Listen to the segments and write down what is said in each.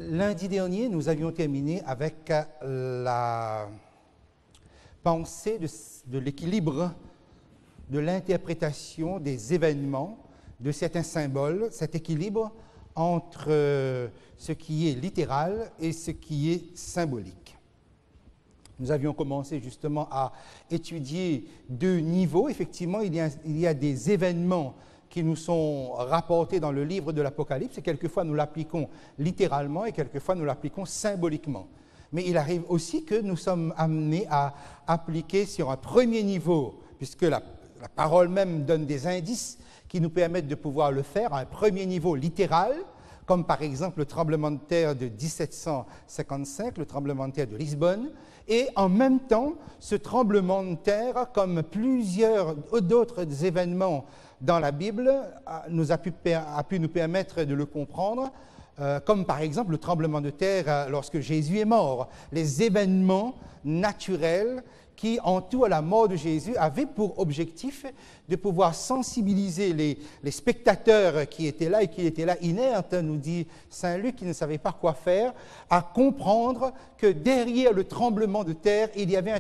Lundi dernier, nous avions terminé avec la pensée de l'équilibre de l'interprétation des événements, de certains symboles, cet équilibre entre ce qui est littéral et ce qui est symbolique. Nous avions commencé justement à étudier deux niveaux. Effectivement, il y a des événements qui nous sont rapportés dans le livre de l'Apocalypse, et quelquefois nous l'appliquons littéralement et quelquefois nous l'appliquons symboliquement. Mais il arrive aussi que nous sommes amenés à appliquer sur un premier niveau, puisque la parole même donne des indices qui nous permettent de pouvoir le faire à un premier niveau littéral, comme par exemple le tremblement de terre de 1755, le tremblement de terre de Lisbonne, et en même temps, ce tremblement de terre, comme plusieurs d'autres événements dans la Bible, a pu nous permettre de le comprendre, comme par exemple le tremblement de terre lorsque Jésus est mort. Les événements naturels qui entourent la mort de Jésus avaient pour objectif de pouvoir sensibiliser les spectateurs qui étaient là et qui étaient là inertes, nous dit Saint Luc, qui ne savaient pas quoi faire, à comprendre que derrière le tremblement de terre, il y avait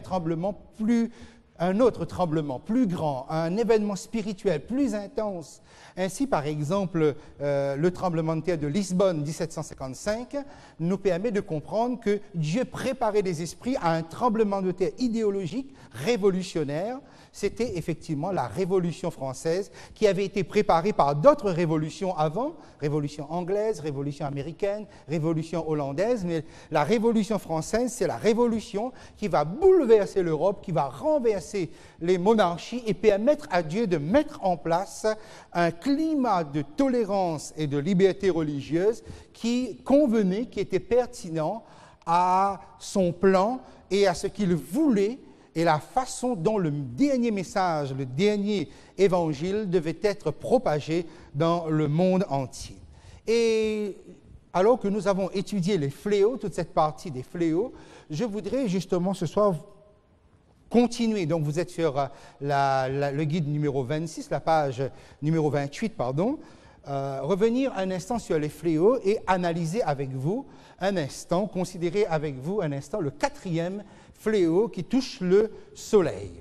un autre tremblement plus grand, un événement spirituel plus intense. Ainsi, par exemple, le tremblement de terre de Lisbonne 1755 nous permet de comprendre que Dieu préparait les esprits à un tremblement de terre idéologique, révolutionnaire. C'était effectivement la Révolution française qui avait été préparée par d'autres révolutions avant, Révolution anglaise, Révolution américaine, Révolution hollandaise, mais la Révolution française, c'est la révolution qui va bouleverser l'Europe, qui va renverser les monarchies et permettre à Dieu de mettre en place un climat de tolérance et de liberté religieuse qui convenait, qui était pertinent à son plan et à ce qu'il voulait et la façon dont le dernier message, le dernier évangile devait être propagé dans le monde entier. Et alors que nous avons étudié les fléaux, toute cette partie des fléaux, je voudrais justement ce soir continuer. Donc vous êtes sur le guide numéro 26, la page numéro 28, pardon. Revenir un instant sur les fléaux et analyser avec vous un instant, considérer avec vous un instant le quatrième fléau qui touche le soleil.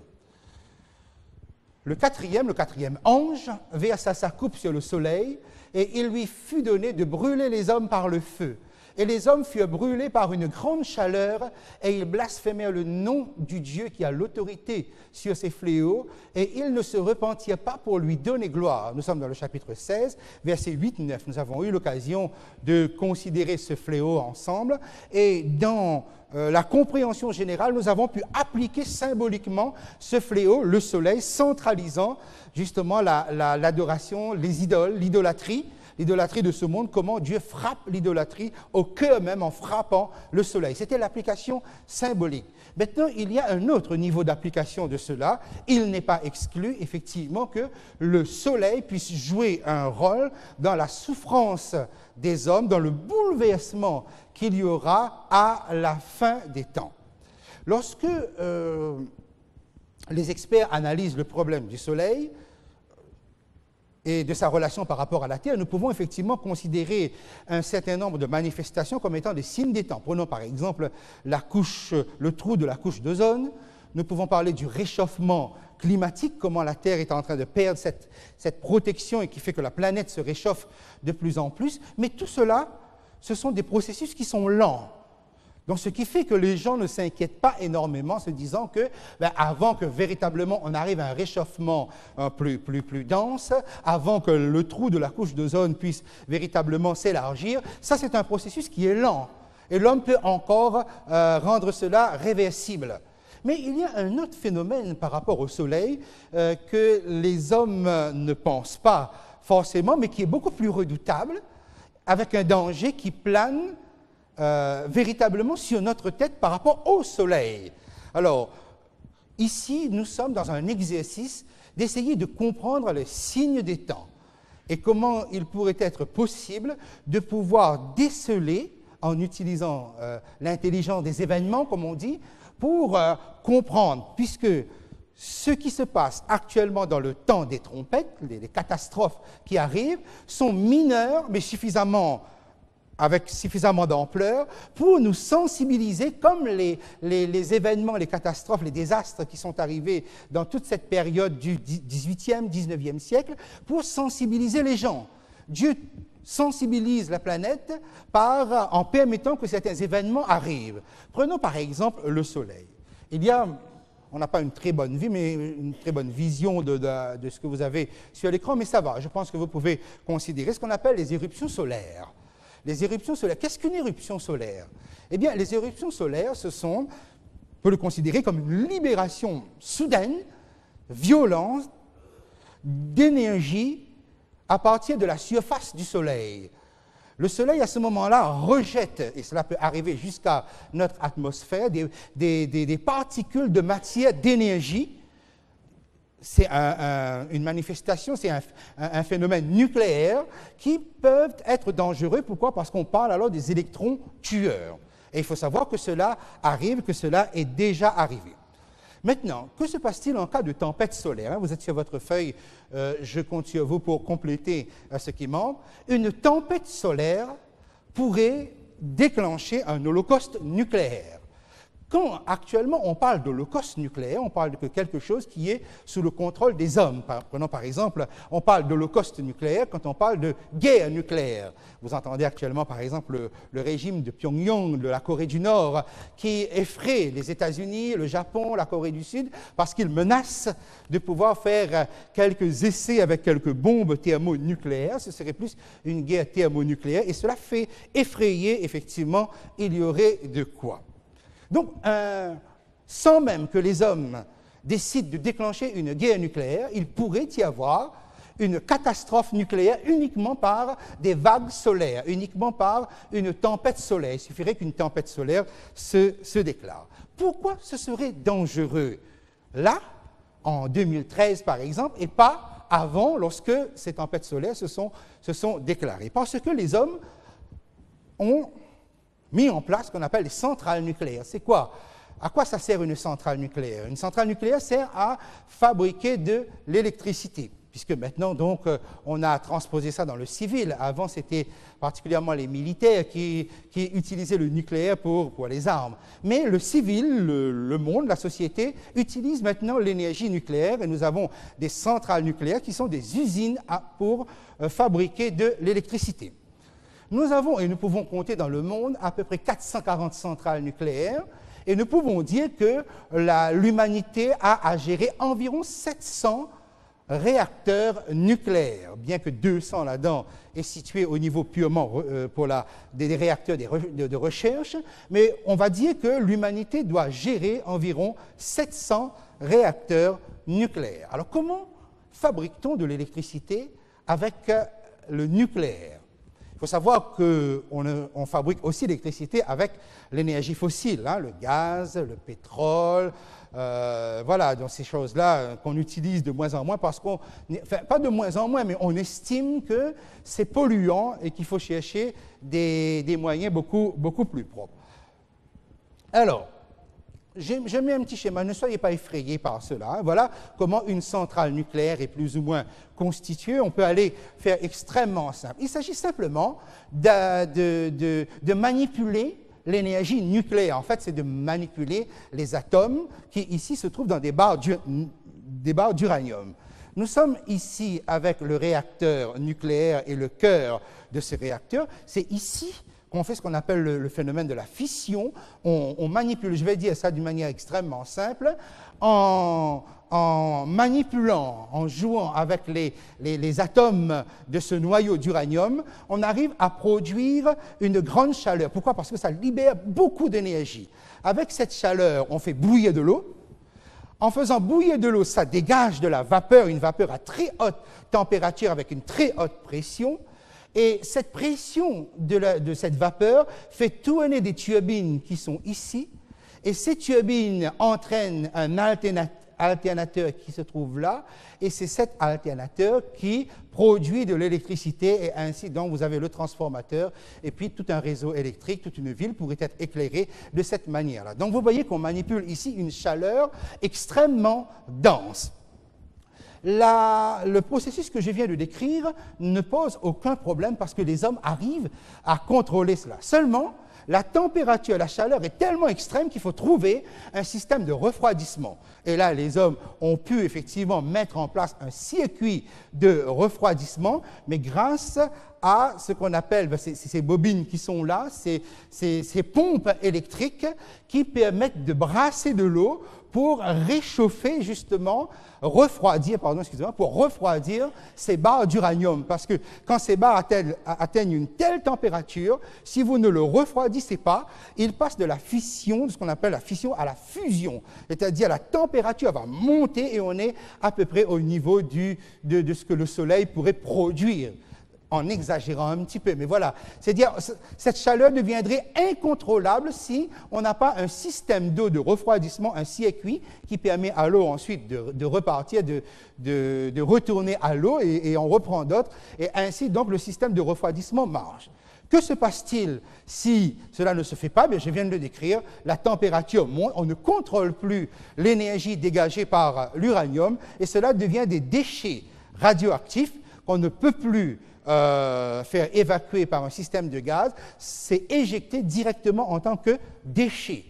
Le quatrième ange versa sa coupe sur le soleil et il lui fut donné de brûler les hommes par le feu. Et les hommes furent brûlés par une grande chaleur, et ils blasphémèrent le nom du Dieu qui a l'autorité sur ces fléaux, et ils ne se repentirent pas pour lui donner gloire. Nous sommes dans le chapitre 16, versets 8-9. Nous avons eu l'occasion de considérer ce fléau ensemble, et dans la compréhension générale, nous avons pu appliquer symboliquement ce fléau, le soleil, centralisant justement l'adoration, les idoles, l'idolâtrie de ce monde, comment Dieu frappe l'idolâtrie au cœur même en frappant le soleil. C'était l'application symbolique. Maintenant, il y a un autre niveau d'application de cela. Il n'est pas exclu, effectivement, que le soleil puisse jouer un rôle dans la souffrance des hommes, dans le bouleversement qu'il y aura à la fin des temps. Lorsque les experts analysent le problème du soleil, et de sa relation par rapport à la Terre, nous pouvons effectivement considérer un certain nombre de manifestations comme étant des signes des temps. Prenons par exemple le trou de la couche d'ozone. Nous pouvons parler du réchauffement climatique, comment la Terre est en train de perdre cette protection et qui fait que la planète se réchauffe de plus en plus. Mais tout cela, ce sont des processus qui sont lents. Donc, ce qui fait que les gens ne s'inquiètent pas énormément, se disant que, avant que véritablement on arrive à un réchauffement plus dense, avant que le trou de la couche d'ozone puisse véritablement s'élargir, ça c'est un processus qui est lent. Et l'homme peut encore rendre cela réversible. Mais il y a un autre phénomène par rapport au soleil que les hommes ne pensent pas forcément, mais qui est beaucoup plus redoutable, avec un danger qui plane véritablement sur notre tête par rapport au soleil. Alors, ici, nous sommes dans un exercice d'essayer de comprendre les signes des temps et comment il pourrait être possible de pouvoir déceler, en utilisant l'intelligence des événements, comme on dit, pour comprendre, puisque ce qui se passe actuellement dans le temps des trompettes, les catastrophes qui arrivent, sont mineures, mais suffisamment avec suffisamment d'ampleur pour nous sensibiliser, comme les événements, les catastrophes, les désastres qui sont arrivés dans toute cette période du XVIIIe, XIXe siècle, pour sensibiliser les gens. Dieu sensibilise la planète en permettant que certains événements arrivent. Prenons par exemple le Soleil. On n'a pas une très bonne vue, mais une très bonne vision de ce que vous avez sur l'écran, mais ça va. Je pense que vous pouvez considérer ce qu'on appelle les éruptions solaires. Les éruptions solaires. Qu'est-ce qu'une éruption solaire? Eh bien, les éruptions solaires, on peut le considérer comme une libération soudaine, violente, d'énergie à partir de la surface du Soleil. Le Soleil, à ce moment-là, rejette, et cela peut arriver jusqu'à notre atmosphère, des particules de matière, d'énergie. C'est une manifestation, c'est un phénomène nucléaire qui peuvent être dangereux. Pourquoi? Parce qu'on parle alors des électrons tueurs. Et il faut savoir que cela arrive, que cela est déjà arrivé. Maintenant, que se passe-t-il en cas de tempête solaire? Vous êtes sur votre feuille, je compte sur vous pour compléter ce qui manque. Une tempête solaire pourrait déclencher un holocauste nucléaire. Quand actuellement on parle d'holocauste nucléaire, on parle de quelque chose qui est sous le contrôle des hommes. Prenons par exemple, on parle d'holocauste nucléaire quand on parle de guerre nucléaire. Vous entendez actuellement par exemple le régime de Pyongyang, de la Corée du Nord, qui effraie les États-Unis, le Japon, la Corée du Sud, parce qu'ils menacent de pouvoir faire quelques essais avec quelques bombes thermonucléaires. Ce serait plus une guerre thermonucléaire et cela fait effrayer, effectivement, il y aurait de quoi. Donc, sans même que les hommes décident de déclencher une guerre nucléaire, il pourrait y avoir une catastrophe nucléaire uniquement par des vagues solaires, uniquement par une tempête solaire. Il suffirait qu'une tempête solaire se déclare. Pourquoi ce serait dangereux là, en 2013 par exemple, et pas avant, lorsque ces tempêtes solaires se sont déclarées? Parce que les hommes ont mis en place ce qu'on appelle les centrales nucléaires. C'est quoi? À quoi ça sert une centrale nucléaire? Une centrale nucléaire sert à fabriquer de l'électricité, puisque maintenant, donc, on a transposé ça dans le civil. Avant, c'était particulièrement les militaires qui utilisaient le nucléaire pour les armes. Mais le civil, le monde, la société, utilise maintenant l'énergie nucléaire, et nous avons des centrales nucléaires qui sont des usines pour fabriquer de l'électricité. Nous avons, et nous pouvons compter dans le monde, à peu près 440 centrales nucléaires, et nous pouvons dire que l'humanité a à gérer environ 700 réacteurs nucléaires, bien que 200 là-dedans est situé au niveau purement pour des réacteurs de recherche, mais on va dire que l'humanité doit gérer environ 700 réacteurs nucléaires. Alors comment fabrique-t-on de l'électricité avec le nucléaire? Il faut savoir qu'on fabrique aussi l'électricité avec l'énergie fossile, le gaz, le pétrole, voilà, donc ces choses-là qu'on utilise de moins en moins parce pas de moins en moins, mais on estime que c'est polluant et qu'il faut chercher des moyens beaucoup plus propres. Alors, j'ai mis un petit schéma, ne soyez pas effrayés par cela. Voilà comment une centrale nucléaire est plus ou moins constituée. On peut aller faire extrêmement simple. Il s'agit simplement de manipuler l'énergie nucléaire. En fait, c'est de manipuler les atomes qui, ici, se trouvent dans des barres d'uranium. Nous sommes ici avec le réacteur nucléaire et le cœur de ce réacteur. C'est ici qu'on fait ce qu'on appelle le phénomène de la fission. On manipule, je vais dire ça d'une manière extrêmement simple, en manipulant, en jouant avec les atomes de ce noyau d'uranium, on arrive à produire une grande chaleur. Pourquoi? Parce que ça libère beaucoup d'énergie. Avec cette chaleur, on fait bouillir de l'eau. En faisant bouillir de l'eau, ça dégage de la vapeur, une vapeur à très haute température avec une très haute pression. Et cette pression de cette vapeur fait tourner des turbines qui sont ici, et ces turbines entraînent un alternateur qui se trouve là, et c'est cet alternateur qui produit de l'électricité, et ainsi donc vous avez le transformateur, et puis tout un réseau électrique, toute une ville pourrait être éclairée de cette manière-là. Donc vous voyez qu'on manipule ici une chaleur extrêmement dense. le processus que je viens de décrire ne pose aucun problème parce que les hommes arrivent à contrôler cela. Seulement, la température et la chaleur est tellement extrême qu'il faut trouver un système de refroidissement. Et là, les hommes ont pu effectivement mettre en place un circuit de refroidissement, mais grâce à ce qu'on appelle, ces bobines qui sont là, ces pompes électriques qui permettent de brasser de l'eau pour réchauffer justement, pour refroidir ces barres d'uranium. Parce que quand ces barres atteignent une telle température, si vous ne le refroidissez pas, ils passent de la fission, de ce qu'on appelle la fission, à la fusion. C'est-à-dire la température va monter et on est à peu près au niveau de ce que le Soleil pourrait produire, en exagérant un petit peu, mais voilà. C'est-à-dire, cette chaleur deviendrait incontrôlable si on n'a pas un système d'eau de refroidissement, un circuit qui permet à l'eau ensuite de repartir, de retourner à l'eau et on reprend d'autres, et ainsi donc le système de refroidissement marche. Que se passe-t-il si cela ne se fait pas? Bien, je viens de le décrire, la température monte, on ne contrôle plus l'énergie dégagée par l'uranium et cela devient des déchets radioactifs qu'on ne peut plus faire évacuer par un système de gaz, c'est éjecté directement en tant que déchet.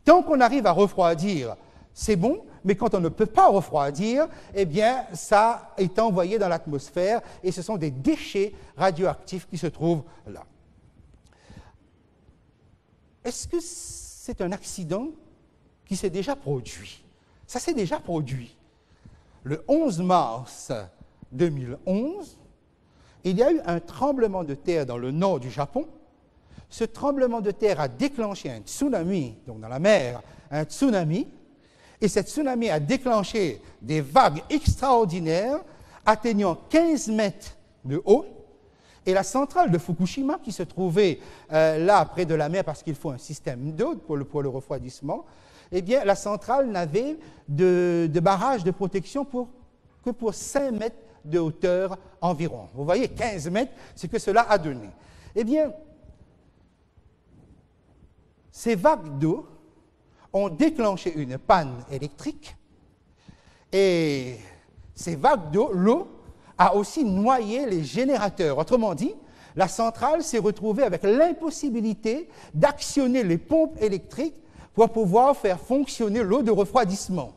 Tant qu'on arrive à refroidir, c'est bon, mais quand on ne peut pas refroidir, eh bien, ça est envoyé dans l'atmosphère et ce sont des déchets radioactifs qui se trouvent là. Est-ce que c'est un accident qui s'est déjà produit? Ça s'est déjà produit. Le 11 mars 2011, il y a eu un tremblement de terre dans le nord du Japon. Ce tremblement de terre a déclenché un tsunami, donc dans la mer, un tsunami, et cette tsunami a déclenché des vagues extraordinaires atteignant 15 mètres de haut, et la centrale de Fukushima, qui se trouvait là, près de la mer, parce qu'il faut un système d'eau pour le refroidissement, eh bien, la centrale n'avait de barrage de protection que pour 5 mètres de hauteur environ. Vous voyez, 15 mètres, ce que cela a donné. Eh bien, ces vagues d'eau ont déclenché une panne électrique et ces vagues d'eau, l'eau a aussi noyé les générateurs. Autrement dit, la centrale s'est retrouvée avec l'impossibilité d'actionner les pompes électriques pour pouvoir faire fonctionner l'eau de refroidissement.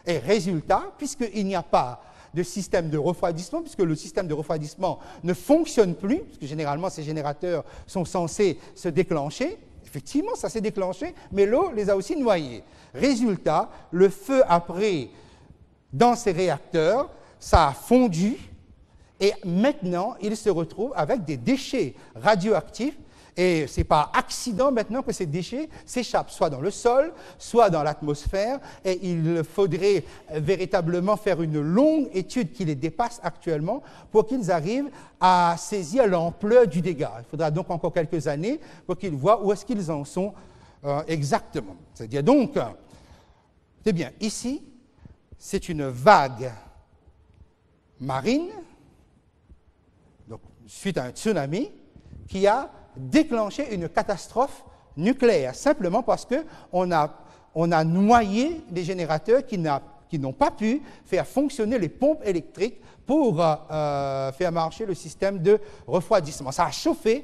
Et résultat, puisqu'il n'y a pas de système de refroidissement, puisque le système de refroidissement ne fonctionne plus, puisque généralement ces générateurs sont censés se déclencher, effectivement ça s'est déclenché, mais l'eau les a aussi noyés. Résultat, le feu a pris dans ces réacteurs, ça a fondu, et maintenant il se retrouve avec des déchets radioactifs. Et c'est par accident maintenant que ces déchets s'échappent soit dans le sol, soit dans l'atmosphère, et il faudrait véritablement faire une longue étude qui les dépasse actuellement pour qu'ils arrivent à saisir l'ampleur du dégât. Il faudra donc encore quelques années pour qu'ils voient où est-ce qu'ils en sont exactement. C'est-à-dire donc, c'est bien, ici, c'est une vague marine, donc suite à un tsunami, qui a déclencher une catastrophe nucléaire, simplement parce qu'on a noyé les générateurs qui n'ont pas pu faire fonctionner les pompes électriques pour faire marcher le système de refroidissement. Ça a chauffé,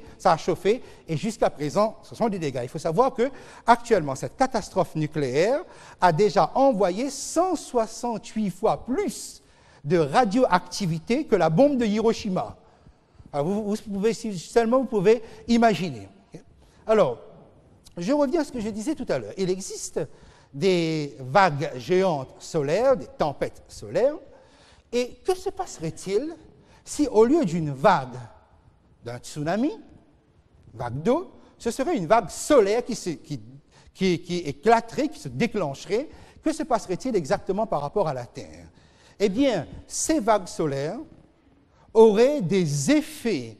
et jusqu'à présent, ce sont des dégâts. Il faut savoir qu'actuellement, cette catastrophe nucléaire a déjà envoyé 168 fois plus de radioactivité que la bombe de Hiroshima. Alors, vous pouvez imaginer. Alors, je reviens à ce que je disais tout à l'heure. Il existe des vagues géantes solaires, des tempêtes solaires, et que se passerait-il si, au lieu d'une vague, d'un tsunami, vague d'eau, ce serait une vague solaire qui éclaterait, qui se déclencherait? Que se passerait-il exactement par rapport à la Terre? Eh bien, ces vagues solaires auraient des effets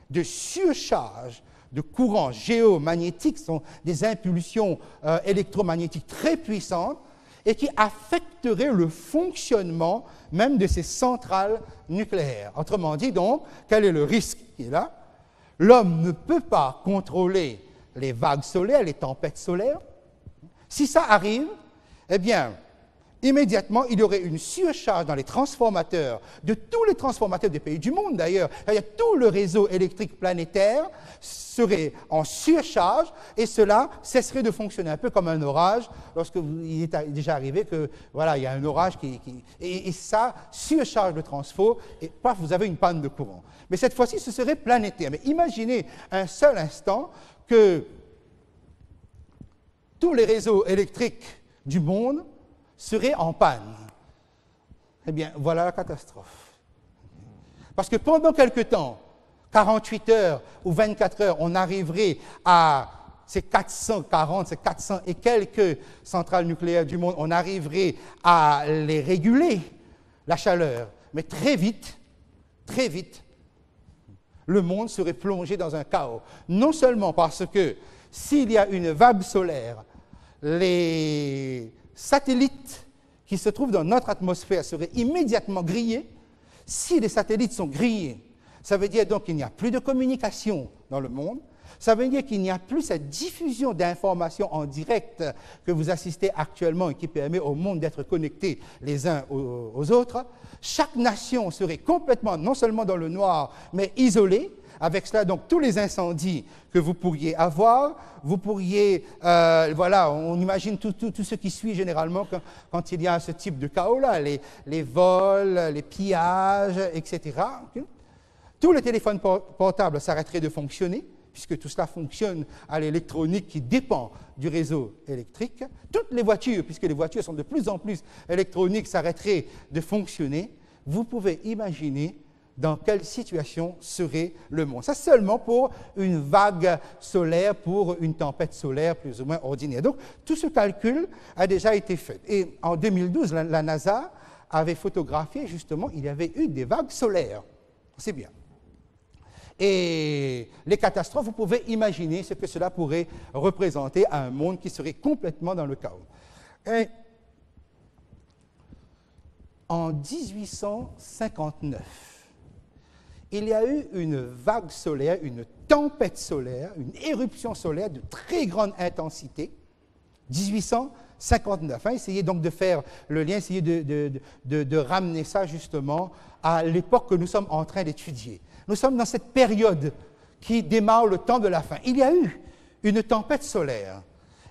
de surcharge de courants géomagnétiques, sont des impulsions électromagnétiques très puissantes et qui affecteraient le fonctionnement même de ces centrales nucléaires. Autrement dit donc, quel est le risque qui est là? L'homme ne peut pas contrôler les vagues solaires, les tempêtes solaires. Si ça arrive, eh bien, immédiatement, il y aurait une surcharge dans les transformateurs, de tous les transformateurs des pays du monde d'ailleurs. Tout le réseau électrique planétaire serait en surcharge et cela cesserait de fonctionner, un peu comme un orage, il est déjà arrivé que, voilà, il y a un orage et ça surcharge le transfo et paf, vous avez une panne de courant. Mais cette fois-ci, ce serait planétaire. Mais imaginez un seul instant que tous les réseaux électriques du monde seraient en panne. Eh bien, voilà la catastrophe. Parce que pendant quelque temps, 48 heures ou 24 heures, on arriverait à ces 440, ces 400 et quelques centrales nucléaires du monde, on arriverait à les réguler, la chaleur. Mais très vite, le monde serait plongé dans un chaos. Non seulement parce que s'il y a une vague solaire, les satellites qui se trouvent dans notre atmosphère seraient immédiatement grillés. Si les satellites sont grillés, ça veut dire donc qu'il n'y a plus de communication dans le monde. Ça veut dire qu'il n'y a plus cette diffusion d'informations en direct que vous assistez actuellement et qui permet au monde d'être connectés les uns aux autres. Chaque nation serait complètement, non seulement dans le noir, mais isolée. Avec cela, donc, tous les incendies que vous pourriez avoir, vous pourriez, voilà, on imagine tout ce qui suit généralement quand il y a ce type de chaos-là, les vols, les pillages, etc. Tous les téléphones portables s'arrêteraient de fonctionner, puisque tout cela fonctionne à l'électronique qui dépend du réseau électrique. Toutes les voitures, puisque les voitures sont de plus en plus électroniques, s'arrêteraient de fonctionner. Vous pouvez imaginer dans quelle situation serait le monde. Ça seulement pour une vague solaire, pour une tempête solaire plus ou moins ordinaire. Donc, tout ce calcul a déjà été fait. Et en 2012, la NASA avait photographié, justement, il y avait eu des vagues solaires. C'est bien. Et les catastrophes, vous pouvez imaginer ce que cela pourrait représenter à un monde qui serait complètement dans le chaos. Et en 1859, il y a eu une vague solaire, une tempête solaire, une éruption solaire de très grande intensité, 1859. Essayez donc de faire le lien, essayez de ramener ça justement à l'époque que nous sommes en train d'étudier. Nous sommes dans cette période qui démarre le temps de la fin. Il y a eu une tempête solaire.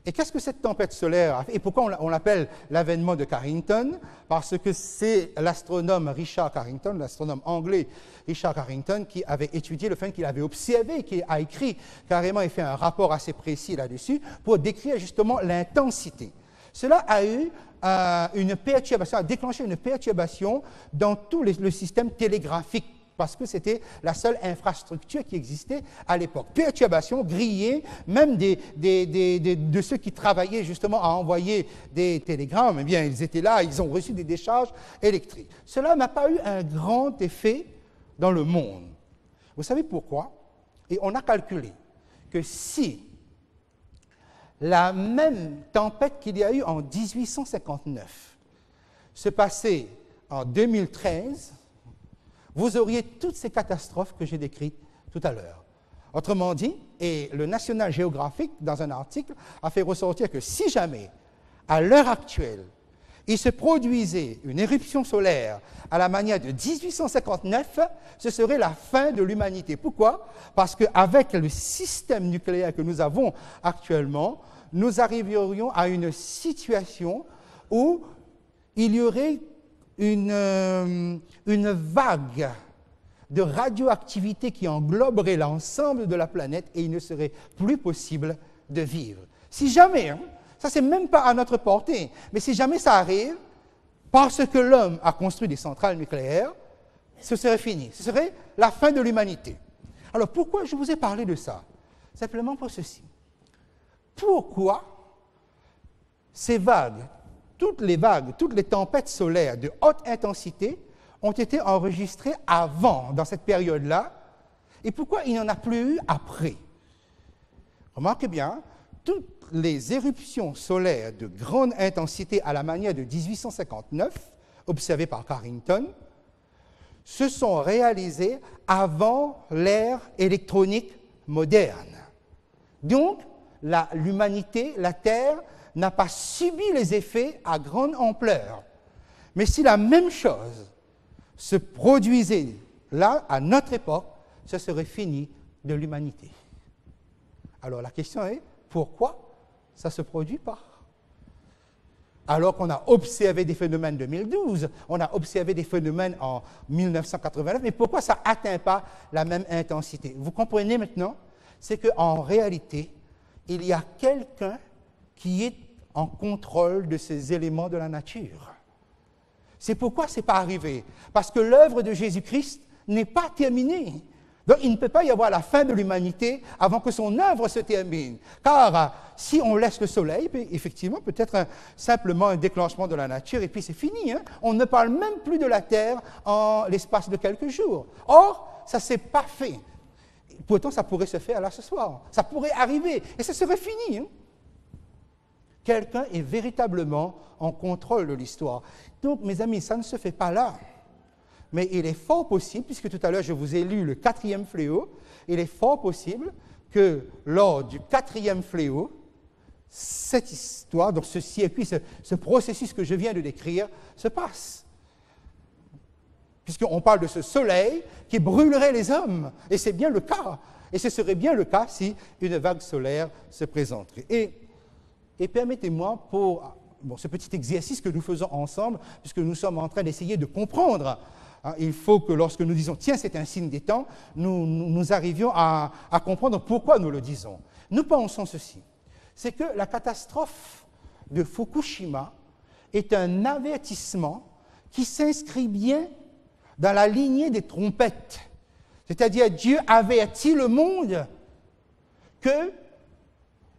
Et qu'est-ce que cette tempête solaire a fait? Et pourquoi on l'appelle l'avènement de Carrington? Parce que c'est l'astronome Richard Carrington, l'astronome anglais Richard Carrington, qui avait étudié le phénomène, qu'il avait observé, qui a écrit carrément et fait un rapport assez précis là-dessus pour décrire justement l'intensité. Cela a eu une perturbation, a déclenché une perturbation dans tout le système télégraphique, parce que c'était la seule infrastructure qui existait à l'époque. Perturbation, grillée, même de ceux qui travaillaient justement à envoyer des télégrammes, eh bien, ils étaient là, ils ont reçu des décharges électriques. Cela n'a pas eu un grand effet dans le monde. Vous savez pourquoi? Et on a calculé que si la même tempête qu'il y a eu en 1859 se passait en 2013, vous auriez toutes ces catastrophes que j'ai décrites tout à l'heure. Autrement dit, et le National Geographic, dans un article, a fait ressortir que si jamais, à l'heure actuelle, il se produisait une éruption solaire à la manière de 1859, ce serait la fin de l'humanité. Pourquoi? Parce qu'avec le système nucléaire que nous avons actuellement, nous arriverions à une situation où il y aurait une vague de radioactivité qui engloberait l'ensemble de la planète et il ne serait plus possible de vivre. Si jamais, ça c'est même pas à notre portée, mais si jamais ça arrive, parce que l'homme a construit des centrales nucléaires, ce serait fini. Ce serait la fin de l'humanité. Alors pourquoi je vous ai parlé de ça? Simplement pour ceci. Pourquoi ces vagues, toutes les tempêtes solaires de haute intensité ont été enregistrées avant, dans cette période-là, et pourquoi il n'y en a plus eu après? Remarquez bien, toutes les éruptions solaires de grande intensité à la manière de 1859, observées par Carrington, se sont réalisées avant l'ère électronique moderne. Donc, l'humanité, la Terre, n'a pas subi les effets à grande ampleur. Mais si la même chose se produisait là, à notre époque, ce serait fini de l'humanité. Alors la question est, pourquoi ça ne se produit pas? Alors qu'on a observé des phénomènes en 2012, on a observé des phénomènes en 1989, mais pourquoi ça n'atteint pas la même intensité? Vous comprenez maintenant? C'est qu'en réalité, il y a quelqu'un qui est en contrôle de ces éléments de la nature. C'est pourquoi ce n'est pas arrivé. Parce que l'œuvre de Jésus-Christ n'est pas terminée. Donc il ne peut pas y avoir la fin de l'humanité avant que son œuvre se termine. Car si on laisse le soleil, effectivement, peut-être simplement un déclenchement de la nature, et puis c'est fini. Hein? On ne parle même plus de la Terre en l'espace de quelques jours. Or, ça ne s'est pas fait. Pourtant, ça pourrait se faire là ce soir. Ça pourrait arriver, et ce serait fini. Hein? Quelqu'un est véritablement en contrôle de l'histoire. Donc, mes amis, ça ne se fait pas là. Mais il est fort possible, puisque tout à l'heure je vous ai lu le 4e fléau, il est fort possible que lors du 4e fléau, cette histoire, donc ce circuit, ce processus que je viens de décrire, se passe. Puisqu'on parle de ce soleil qui brûlerait les hommes. Et c'est bien le cas. Et ce serait bien le cas si une vague solaire se présenterait. Et permettez-moi, pour ce petit exercice que nous faisons ensemble, puisque nous sommes en train d'essayer de comprendre, il faut que lorsque nous disons « tiens, c'est un signe des temps », nous arrivions à comprendre pourquoi nous le disons. Nous pensons ceci, c'est que la catastrophe de Fukushima est un avertissement qui s'inscrit bien dans la lignée des trompettes. C'est-à-dire, Dieu avertit le monde que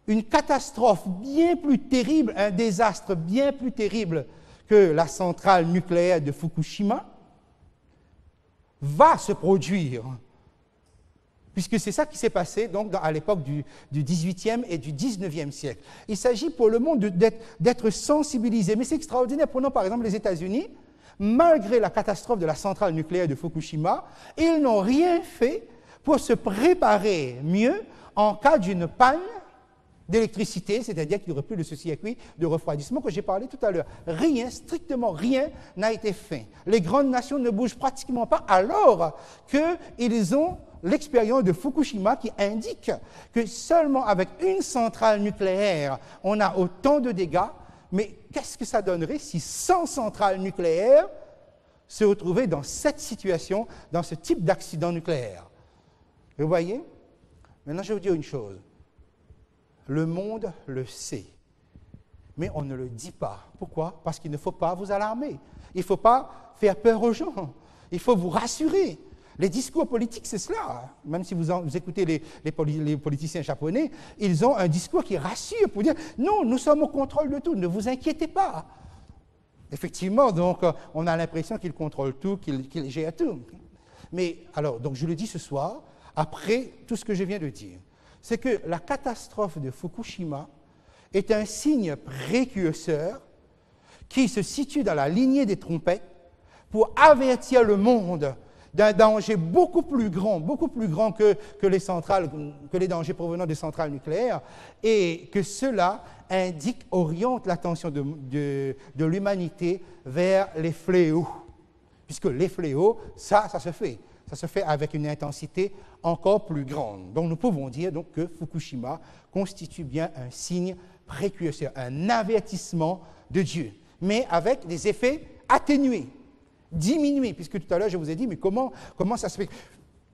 une catastrophe bien plus terrible, un désastre bien plus terrible que la centrale nucléaire de Fukushima va se produire. Puisque c'est ça qui s'est passé donc, à l'époque du XVIIIe et du XIXe siècle. Il s'agit pour le monde d'être sensibilisé. Mais c'est extraordinaire. Prenons par exemple les États-Unis. Malgré la catastrophe de la centrale nucléaire de Fukushima, ils n'ont rien fait pour se préparer mieux en cas d'une panne d'électricité, c'est-à-dire qu'il n'y aurait plus de ce circuit de refroidissement que j'ai parlé tout à l'heure. Rien, strictement rien n'a été fait. Les grandes nations ne bougent pratiquement pas alors qu'ils ont l'expérience de Fukushima qui indique que seulement avec une centrale nucléaire, on a autant de dégâts. Mais qu'est-ce que ça donnerait si 100 centrales nucléaires se retrouvaient dans cette situation, dans ce type d'accident nucléaire? Vous voyez? Maintenant, je vais vous dire une chose. Le monde le sait, mais on ne le dit pas. Pourquoi? Parce qu'il ne faut pas vous alarmer. Il ne faut pas faire peur aux gens. Il faut vous rassurer. Les discours politiques, c'est cela. Même si vous écoutez les politiciens japonais, ils ont un discours qui rassure pour dire « Non, nous sommes au contrôle de tout, ne vous inquiétez pas ». Effectivement, donc, on a l'impression qu'ils contrôlent tout, qu'ils gèrent tout. Mais alors, donc je le dis ce soir, après tout ce que je viens de dire, c'est que la catastrophe de Fukushima est un signe précurseur qui se situe dans la lignée des trompettes pour avertir le monde d'un danger beaucoup plus grand que les dangers provenant des centrales nucléaires, et que cela oriente l'attention de l'humanité vers les fléaux. Puisque les fléaux, ça se fait. Ça se fait avec une intensité encore plus grande. Donc nous pouvons dire donc, que Fukushima constitue bien un signe précurseur, un avertissement de Dieu, mais avec des effets atténués, diminués, puisque tout à l'heure je vous ai dit, mais comment ça se fait?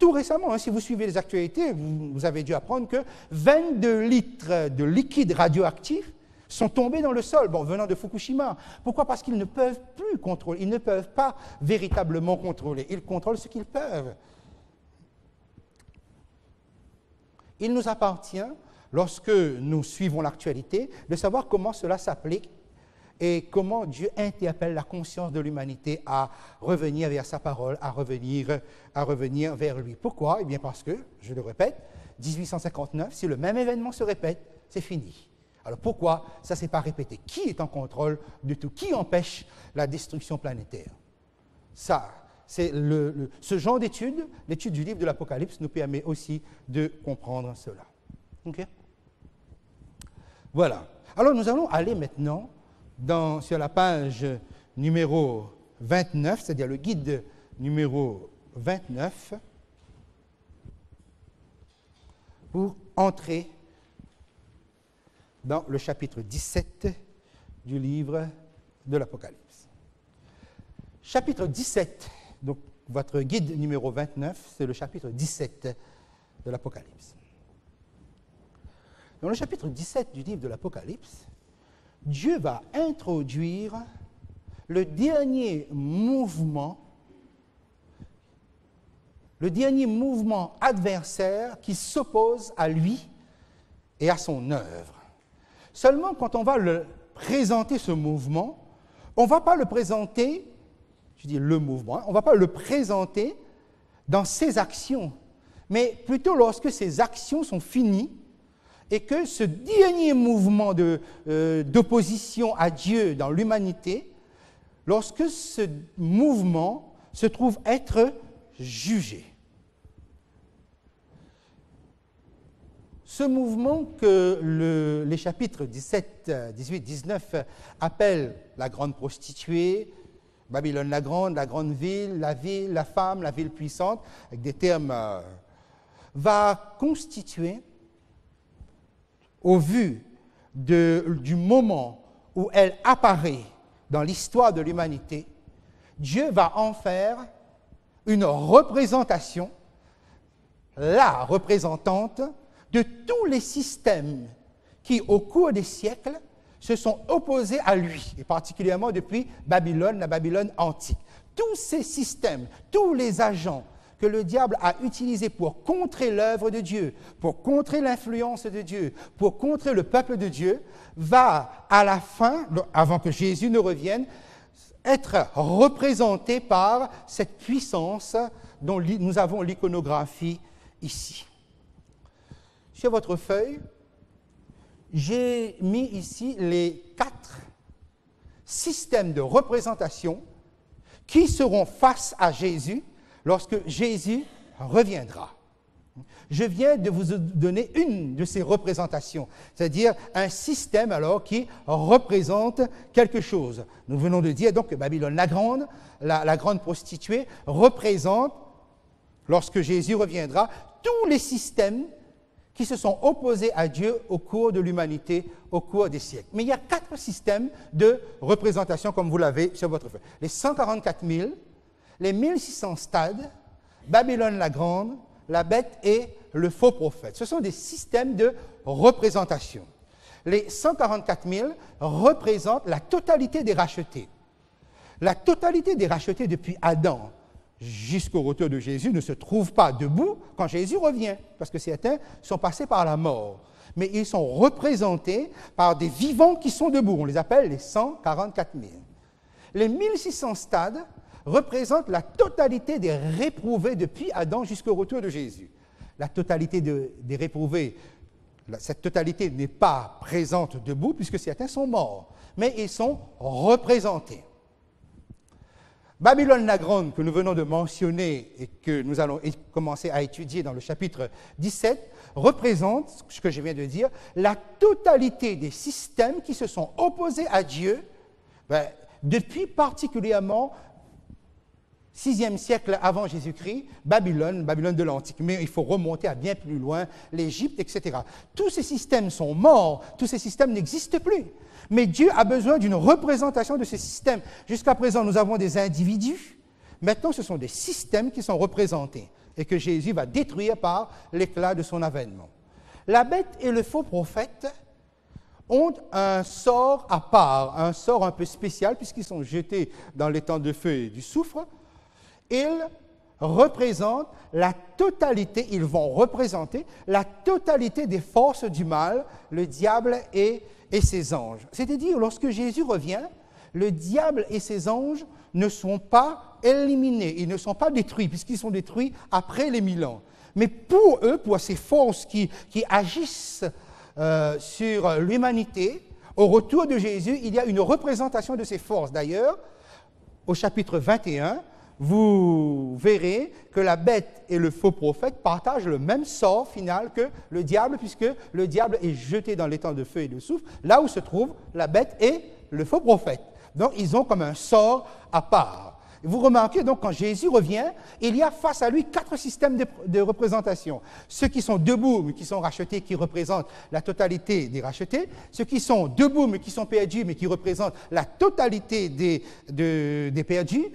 Tout récemment, si vous suivez les actualités, vous avez dû apprendre que 22 litres de liquide radioactif sont tombés dans le sol, venant de Fukushima. Pourquoi? Parce qu'ils ne peuvent plus contrôler, ils ne peuvent pas véritablement contrôler, ils contrôlent ce qu'ils peuvent. Il nous appartient, lorsque nous suivons l'actualité, de savoir comment cela s'applique et comment Dieu interpelle la conscience de l'humanité à revenir vers sa parole, à revenir vers lui. Pourquoi? Eh bien parce que, je le répète, 1859, si le même événement se répète, c'est fini. Alors pourquoi ça ne s'est pas répété? Qui est en contrôle de tout? Qui empêche la destruction planétaire? Ça, c'est ce genre d'étude, l'étude du livre de l'Apocalypse, nous permet aussi de comprendre cela. Okay? Voilà. Alors nous allons aller maintenant sur la page numéro 29, c'est-à-dire le guide numéro 29, pour entrer dans le chapitre 17 du livre de l'Apocalypse. Chapitre 17, donc votre guide numéro 29, c'est le chapitre 17 de l'Apocalypse. Dans le chapitre 17 du livre de l'Apocalypse, Dieu va introduire le dernier mouvement adversaire qui s'oppose à lui et à son œuvre. Seulement, quand on va le présenter, ce mouvement, on ne va pas le présenter, on ne va pas le présenter dans ses actions, mais plutôt lorsque ses actions sont finies et que ce dernier mouvement d'opposition à Dieu dans l'humanité, lorsque ce mouvement se trouve être jugé. Ce mouvement que les chapitres 17, 18, 19 appellent la grande prostituée, Babylone la grande ville, la femme, la ville puissante, avec des termes, va constituer, au vu du moment où elle apparaît dans l'histoire de l'humanité, Dieu va en faire une représentation, la représentante de tous les systèmes qui, au cours des siècles, se sont opposés à lui, et particulièrement depuis Babylone, la Babylone antique. Tous ces systèmes, tous les agents que le diable a utilisés pour contrer l'œuvre de Dieu, pour contrer l'influence de Dieu, pour contrer le peuple de Dieu, va à la fin, avant que Jésus ne revienne, être représenté par cette puissance dont nous avons l'iconographie ici. Sur votre feuille, j'ai mis ici les 4 systèmes de représentation qui seront face à Jésus lorsque Jésus reviendra. Je viens de vous donner une de ces représentations, c'est-à-dire un système alors qui représente quelque chose. Nous venons de dire donc que Babylone la grande prostituée, représente, lorsque Jésus reviendra, tous les systèmes qui se sont opposés à Dieu au cours de l'humanité, au cours des siècles. Mais il y a 4 systèmes de représentation, comme vous l'avez sur votre feuille. Les 144 000, les 1600 stades, Babylone la grande, la bête et le faux prophète. Ce sont des systèmes de représentation. Les 144 000 représentent la totalité des rachetés. La totalité des rachetés depuis Adam jusqu'au retour de Jésus ne se trouve pas debout quand Jésus revient, parce que certains sont passés par la mort. Mais ils sont représentés par des vivants qui sont debout. On les appelle les 144 000. Les 1600 stades représentent la totalité des réprouvés depuis Adam jusqu'au retour de Jésus. La totalité des réprouvés, cette totalité n'est pas présente debout puisque certains sont morts, mais ils sont représentés. Babylone la grande, que nous venons de mentionner et que nous allons commencer à étudier dans le chapitre 17, représente, ce que je viens de dire, la totalité des systèmes qui se sont opposés à Dieu depuis particulièrement 6e siècle avant Jésus-Christ, Babylone de l'Antique. Mais il faut remonter à bien plus loin, l'Égypte, etc. Tous ces systèmes sont morts, tous ces systèmes n'existent plus. Mais Dieu a besoin d'une représentation de ces systèmes. Jusqu'à présent, nous avons des individus. Maintenant, ce sont des systèmes qui sont représentés et que Jésus va détruire par l'éclat de son avènement. La bête et le faux prophète ont un sort à part, un sort un peu spécial, puisqu'ils sont jetés dans les temps de feu et du soufre. Ils représentent la totalité, ils vont représenter la totalité des forces du mal, le diable et ses anges. C'est-à-dire, lorsque Jésus revient, le diable et ses anges ne sont pas éliminés, ils ne sont pas détruits, puisqu'ils sont détruits après les 1000 ans. Mais pour eux, pour ces forces qui agissent sur l'humanité, au retour de Jésus, il y a une représentation de ces forces. D'ailleurs, au chapitre 21, vous verrez que la bête et le faux prophète partagent le même sort final que le diable, puisque le diable est jeté dans l'étang de feu et de soufre, là où se trouvent la bête et le faux prophète. Donc, ils ont comme un sort à part. Vous remarquez donc, quand Jésus revient, il y a face à lui 4 systèmes de représentation. Ceux qui sont debout, mais qui sont rachetés, qui représentent la totalité des rachetés. Ceux qui sont debout, mais qui sont perdus, mais qui représentent la totalité des perdus.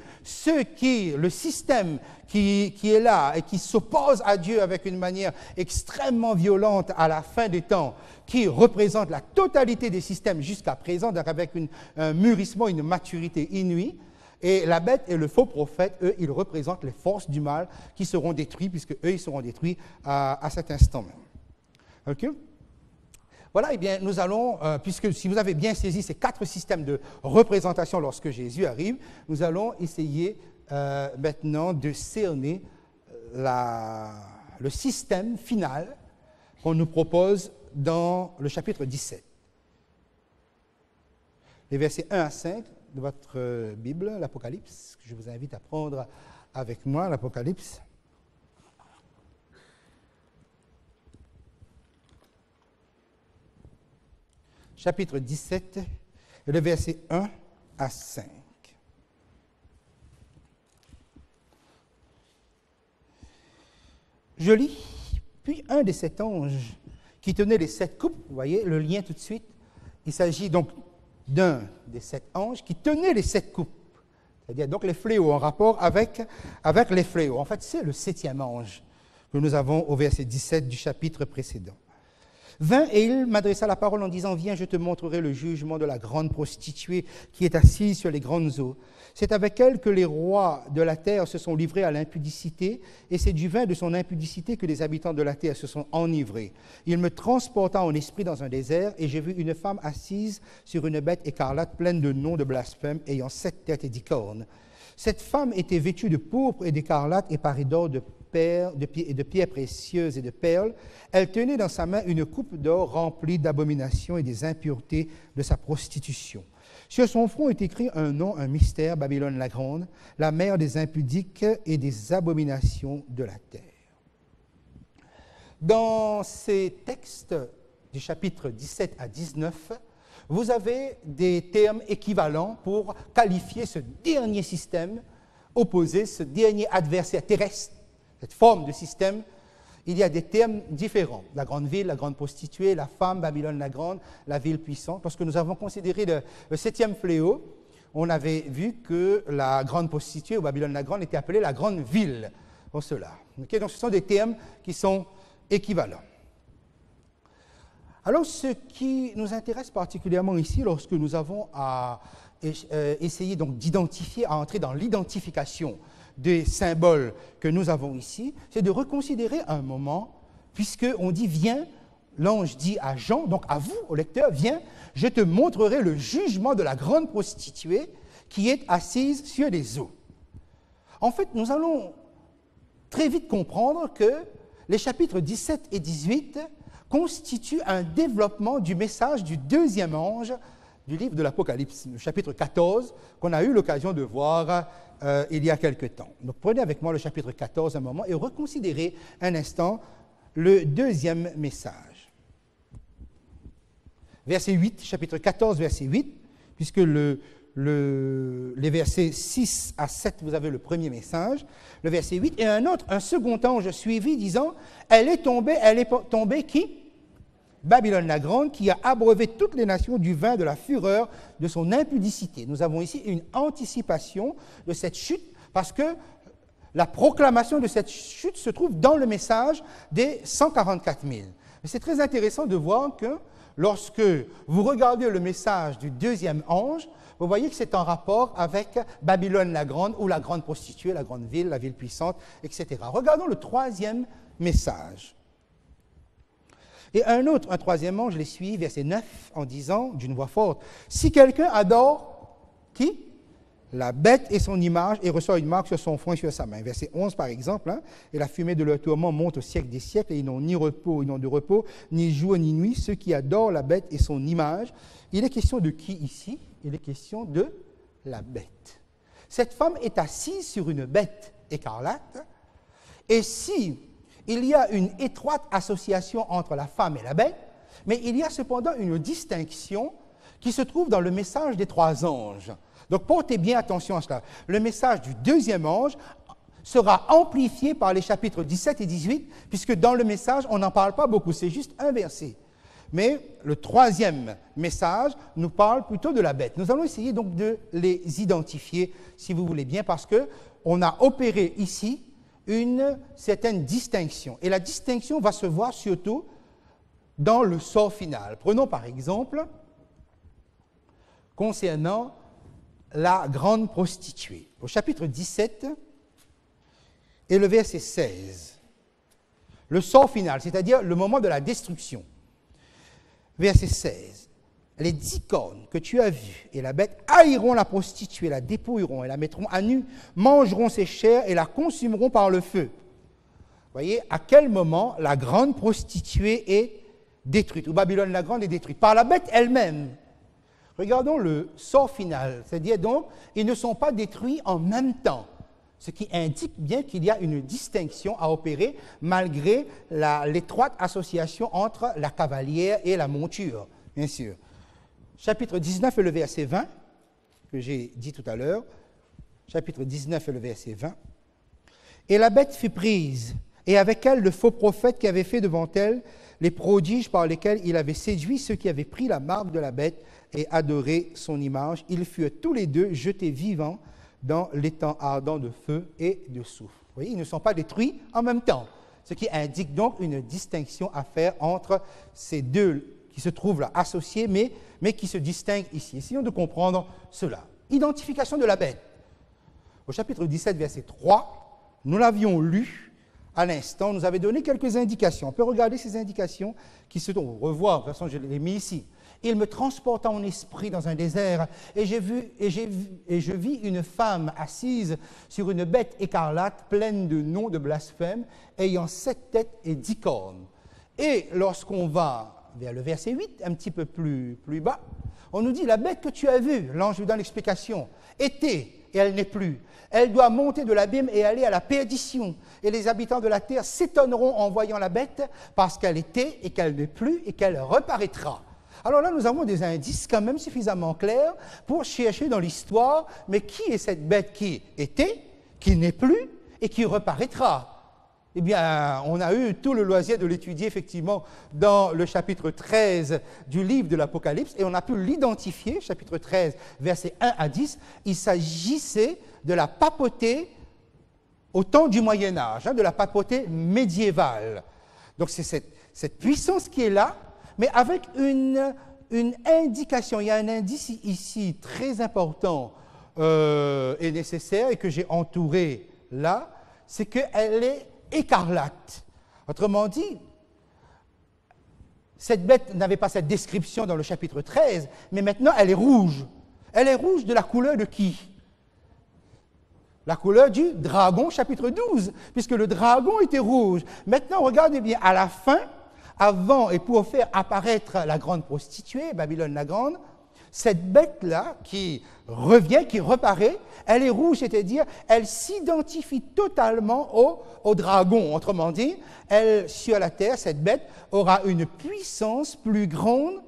Le système qui est là et qui s'oppose à Dieu avec une manière extrêmement violente à la fin des temps, qui représente la totalité des systèmes jusqu'à présent, donc avec un mûrissement, une maturité inouïe. Et la bête et le faux prophète, eux, ils représentent les forces du mal qui seront détruits, puisque eux, ils seront détruits à cet instant même. OK? Voilà, eh bien, nous allons, puisque si vous avez bien saisi ces 4 systèmes de représentation lorsque Jésus arrive, nous allons essayer maintenant de cerner le système final qu'on nous propose dans le chapitre 17. Les versets 1 à 5 de votre Bible, l'Apocalypse, que je vous invite à prendre avec moi, l'Apocalypse. Chapitre 17, le verset 1 à 5. Je lis, puis un des 7 anges qui tenait les 7 coupes, vous voyez le lien tout de suite, il s'agit donc d'un des 7 anges qui tenait les 7 coupes, c'est-à-dire donc les fléaux en rapport avec les fléaux. En fait, c'est le 7e ange que nous avons au verset 17 du chapitre précédent. Vint et il m'adressa la parole en disant, viens, je te montrerai le jugement de la grande prostituée qui est assise sur les grandes eaux. C'est avec elle que les rois de la terre se sont livrés à l'impudicité, et c'est du vin de son impudicité que les habitants de la terre se sont enivrés. Il me transporta en esprit dans un désert, et j'ai vu une femme assise sur une bête écarlate pleine de noms de blasphème, ayant 7 têtes et 10 cornes. Cette femme était vêtue de pourpre et d'écarlate et parée d'or, de pierres précieuses et de perles. Elle tenait dans sa main une coupe d'or remplie d'abominations et des impuretés de sa prostitution. Sur son front est écrit un nom, un mystère, Babylone la Grande, la mère des impudiques et des abominations de la terre. Dans ces textes du chapitre 17 à 19, vous avez des termes équivalents pour qualifier ce dernier système opposé, ce dernier adversaire terrestre, cette forme de système. Il y a des termes différents. La grande ville, la grande prostituée, la femme, Babylone la Grande, la ville puissante. Lorsque nous avons considéré le 7e fléau, on avait vu que la grande prostituée ou Babylone la Grande était appelée la grande ville pour cela. Okay? Donc ce sont des termes qui sont équivalents. Alors ce qui nous intéresse particulièrement ici, lorsque nous avons à essayer donc d'identifier, à entrer dans l'identification des symboles que nous avons ici, c'est de reconsidérer un moment, puisqu'on dit « viens », l'ange dit à Jean, donc à vous, au lecteur, « viens, je te montrerai le jugement de la grande prostituée qui est assise sur les eaux ». En fait, nous allons très vite comprendre que les chapitres 17 et 18 constituent un développement du message du 2e ange du livre de l'Apocalypse, le chapitre 14, qu'on a eu l'occasion de voir il y a quelque temps. Donc prenez avec moi le chapitre 14 un moment et reconsidérez un instant le 2e message. Verset 8, chapitre 14, verset 8, puisque les versets 6 à 7, vous avez le premier message, le verset 8, et un second ange suivit, disant, elle est tombée qui ? Babylone la Grande, qui a abreuvé toutes les nations du vin de la fureur de son impudicité. Nous avons ici une anticipation de cette chute, parce que la proclamation de cette chute se trouve dans le message des 144 000. Mais c'est très intéressant de voir que lorsque vous regardez le message du 2e ange, vous voyez que c'est en rapport avec Babylone la Grande, ou la grande prostituée, la grande ville, la ville puissante, etc. Regardons le 3e message. Et un 3e ange les suit, verset 9, en disant, d'une voix forte, « Si quelqu'un adore, qui ? La bête et son image, et reçoit une marque sur son front et sur sa main. » Verset 11, par exemple, hein, « Et la fumée de leur tourment monte au siècle des siècles, et ils n'ont ni repos, ils n'ont de repos, ni jour, ni nuit, ceux qui adorent la bête et son image. » Il est question de qui ici ? Il est question de la bête. Cette femme est assise sur une bête écarlate, et si il y a une étroite association entre la femme et la bête, mais il y a cependant une distinction qui se trouve dans le message des 3 anges. Donc portez bien attention à cela. Le message du 2e ange sera amplifié par les chapitres 17 et 18, puisque dans le message, on n'en parle pas beaucoup, c'est juste un verset. Mais le 3e message nous parle plutôt de la bête. Nous allons essayer donc de les identifier, si vous voulez bien, parce qu'on a opéré ici une certaine distinction. Et la distinction va se voir surtout dans le sort final. Prenons par exemple, concernant la grande prostituée, au chapitre 17 et le verset 16. Le sort final, c'est-à-dire le moment de la destruction. Verset 16. Les 10 cornes que tu as vues et la bête haïront la prostituée, la dépouilleront et la mettront à nu, mangeront ses chairs et la consumeront par le feu. Voyez à quel moment la grande prostituée est détruite, ou Babylone la grande est détruite, par la bête elle-même. Regardons le sort final, c'est-à-dire donc, ils ne sont pas détruits en même temps, ce qui indique bien qu'il y a une distinction à opérer malgré l'étroite association entre la cavalière et la monture, bien sûr. Chapitre 19 et le verset 20, que j'ai dit tout à l'heure, chapitre 19 et le verset 20. Et la bête fut prise, et avec elle le faux prophète qui avait fait devant elle les prodiges par lesquels il avait séduit ceux qui avaient pris la marque de la bête et adoré son image. Ils furent tous les deux jetés vivants dans l'étang ardent de feu et de soufre. Vous voyez, ils ne sont pas détruits en même temps, ce qui indique donc une distinction à faire entre ces deux qui se trouvent là associés, mais qui se distinguent ici. Essayons de comprendre cela. Identification de la bête. Au chapitre 17, verset 3, nous l'avions lu à l'instant, nous avait donné quelques indications. On peut regarder ces indications qui se trouvent, revoir, de toute façon je les ai mis ici. Il me transporta en esprit dans un désert, et je vis une femme assise sur une bête écarlate, pleine de noms de blasphème, ayant 7 têtes et 10 cornes. Et lorsqu'on va vers le verset 8, un petit peu plus bas, on nous dit, la bête que tu as vue, l'ange nous donne l'explication, était, et elle n'est plus. Elle doit monter de l'abîme et aller à la perdition. Et les habitants de la terre s'étonneront en voyant la bête, parce qu'elle était, et qu'elle n'est plus, et qu'elle reparaîtra. Alors là, nous avons des indices quand même suffisamment clairs pour chercher dans l'histoire, mais qui est cette bête qui était, qui n'est plus, et qui reparaîtra? Eh bien, on a eu tout le loisir de l'étudier effectivement dans le chapitre 13 du livre de l'Apocalypse, et on a pu l'identifier, chapitre 13, versets 1 à 10, il s'agissait de la papauté au temps du Moyen-Âge, de la papauté médiévale. Donc c'est cette puissance qui est là, mais avec une indication, il y a un indice ici très important et nécessaire, et que j'ai entouré là, c'est qu'elle est écarlate. Autrement dit, cette bête n'avait pas cette description dans le chapitre 13, mais maintenant elle est rouge. Elle est rouge de la couleur de qui? La couleur du dragon, chapitre 12, puisque le dragon était rouge. Maintenant, regardez bien, à la fin, avant et pour faire apparaître la grande prostituée, Babylone la grande, cette bête-là qui revient, qui reparaît, elle est rouge, c'est-à-dire elle s'identifie totalement au dragon. Autrement dit, elle, sur la terre, cette bête aura une puissance plus grande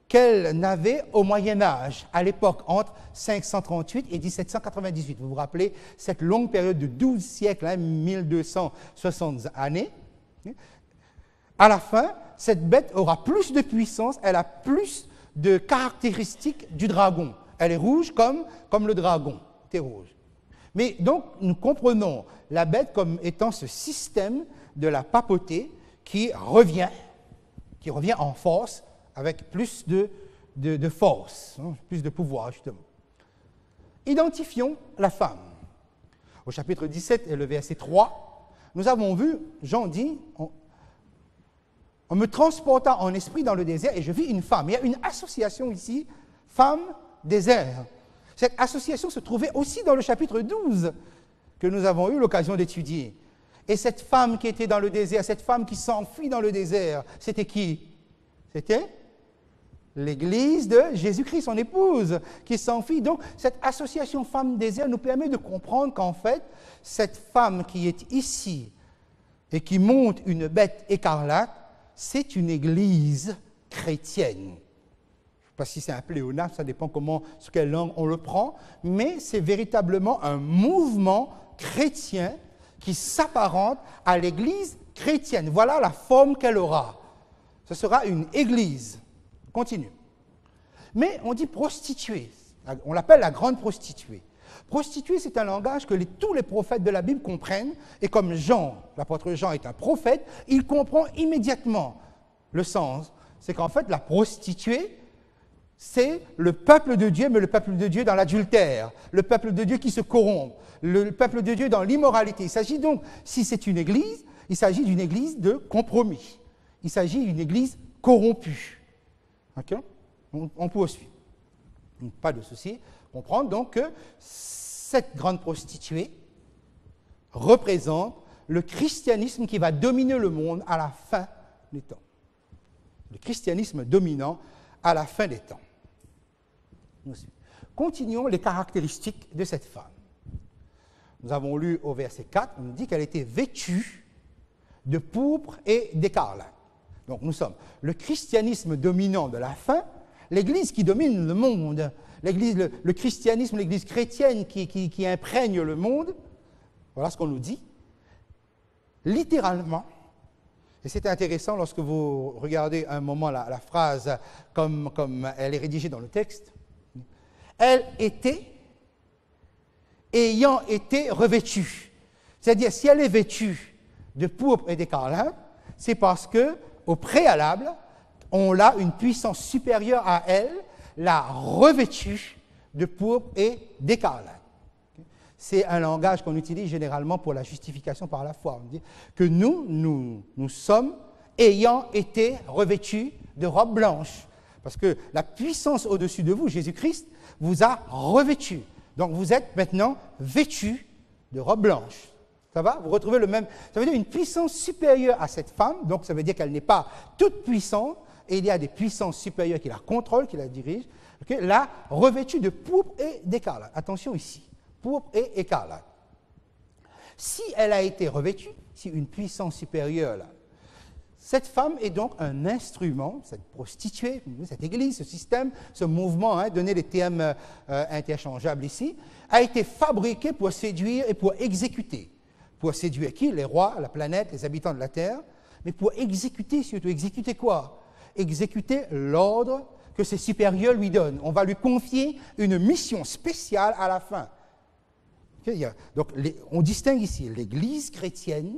qu'elle n'avait au Moyen-Âge, à l'époque, entre 538 et 1798. Vous vous rappelez cette longue période de 12 siècles, 1260 années. À la fin, cette bête aura plus de puissance, elle a plus de caractéristiques du dragon. Elle est rouge comme le dragon, c'est rouge. Mais donc, nous comprenons la bête comme étant ce système de la papauté qui revient en force, avec plus de force, plus de pouvoir, justement. Identifions la femme. Au chapitre 17 et le verset 3, nous avons vu, Jean dit, on me transporta en esprit dans le désert et je vis une femme. Il y a une association ici, femme-désert. Cette association se trouvait aussi dans le chapitre 12 que nous avons eu l'occasion d'étudier. Et cette femme qui était dans le désert, cette femme qui s'enfuit dans le désert, c'était qui? C'était L'Église de Jésus-Christ, son épouse, qui s'enfuit. Donc, cette association femme-désert nous permet de comprendre qu'en fait, cette femme qui est ici et qui monte une bête écarlate, c'est une Église chrétienne. Je ne sais pas si c'est un pléonasme, ça dépend sous quelle langue on le prend, mais c'est véritablement un mouvement chrétien qui s'apparente à l'Église chrétienne. Voilà la forme qu'elle aura. Ce sera une Église. Continue. Mais on dit prostituée. On l'appelle la grande prostituée. Prostituée, c'est un langage que tous les prophètes de la Bible comprennent. Et comme Jean, l'apôtre Jean est un prophète, il comprend immédiatement le sens. C'est qu'en fait, la prostituée, c'est le peuple de Dieu, mais le peuple de Dieu dans l'adultère. Le peuple de Dieu qui se corrompt. Le peuple de Dieu dans l'immoralité. Il s'agit donc, si c'est une église, il s'agit d'une église de compromis. Il s'agit d'une église corrompue. Okay? On poursuit. Pas de souci. Comprendre donc que cette grande prostituée représente le christianisme qui va dominer le monde à la fin des temps. Le christianisme dominant à la fin des temps. Continuons les caractéristiques de cette femme. Nous avons lu au verset 4, on nous dit qu'elle était vêtue de pourpre et d'écarlate. Donc nous sommes le christianisme dominant de la fin, l'Église qui domine le monde, l'Église, le christianisme, l'Église chrétienne qui imprègne le monde. Voilà ce qu'on nous dit. Littéralement, et c'est intéressant lorsque vous regardez un moment la phrase comme elle est rédigée dans le texte. Elle était, ayant été revêtue. C'est-à-dire, si elle est vêtue de pourpre et d'écarlate, c'est parce que au préalable, on a une puissance supérieure à elle, l'a revêtue de pourpre et d'écarlate. C'est un langage qu'on utilise généralement pour la justification par la foi. On dit que nous sommes ayant été revêtus de robe blanche. Parce que la puissance au-dessus de vous, Jésus-Christ, vous a revêtus. Donc vous êtes maintenant vêtus de robe blanche. Ça va? Vous retrouvez le même. Ça veut dire une puissance supérieure à cette femme. Donc ça veut dire qu'elle n'est pas toute puissante. Et il y a des puissances supérieures qui la contrôlent, qui la dirigent. Okay? Là, revêtue de pourpre et d'écarlate. Attention ici. Pourpre et écarlate. Si elle a été revêtue, si une puissance supérieure là, cette femme est donc un instrument, cette prostituée, cette église, ce système, ce mouvement, donner des termes interchangeables ici, a été fabriqué pour séduire et pour exécuter. Pour séduire qui? Les rois, la planète, les habitants de la terre, mais pour exécuter surtout. Exécuter quoi? Exécuter l'ordre que ses supérieurs lui donnent. On va lui confier une mission spéciale à la fin. Donc, on distingue ici l'Église chrétienne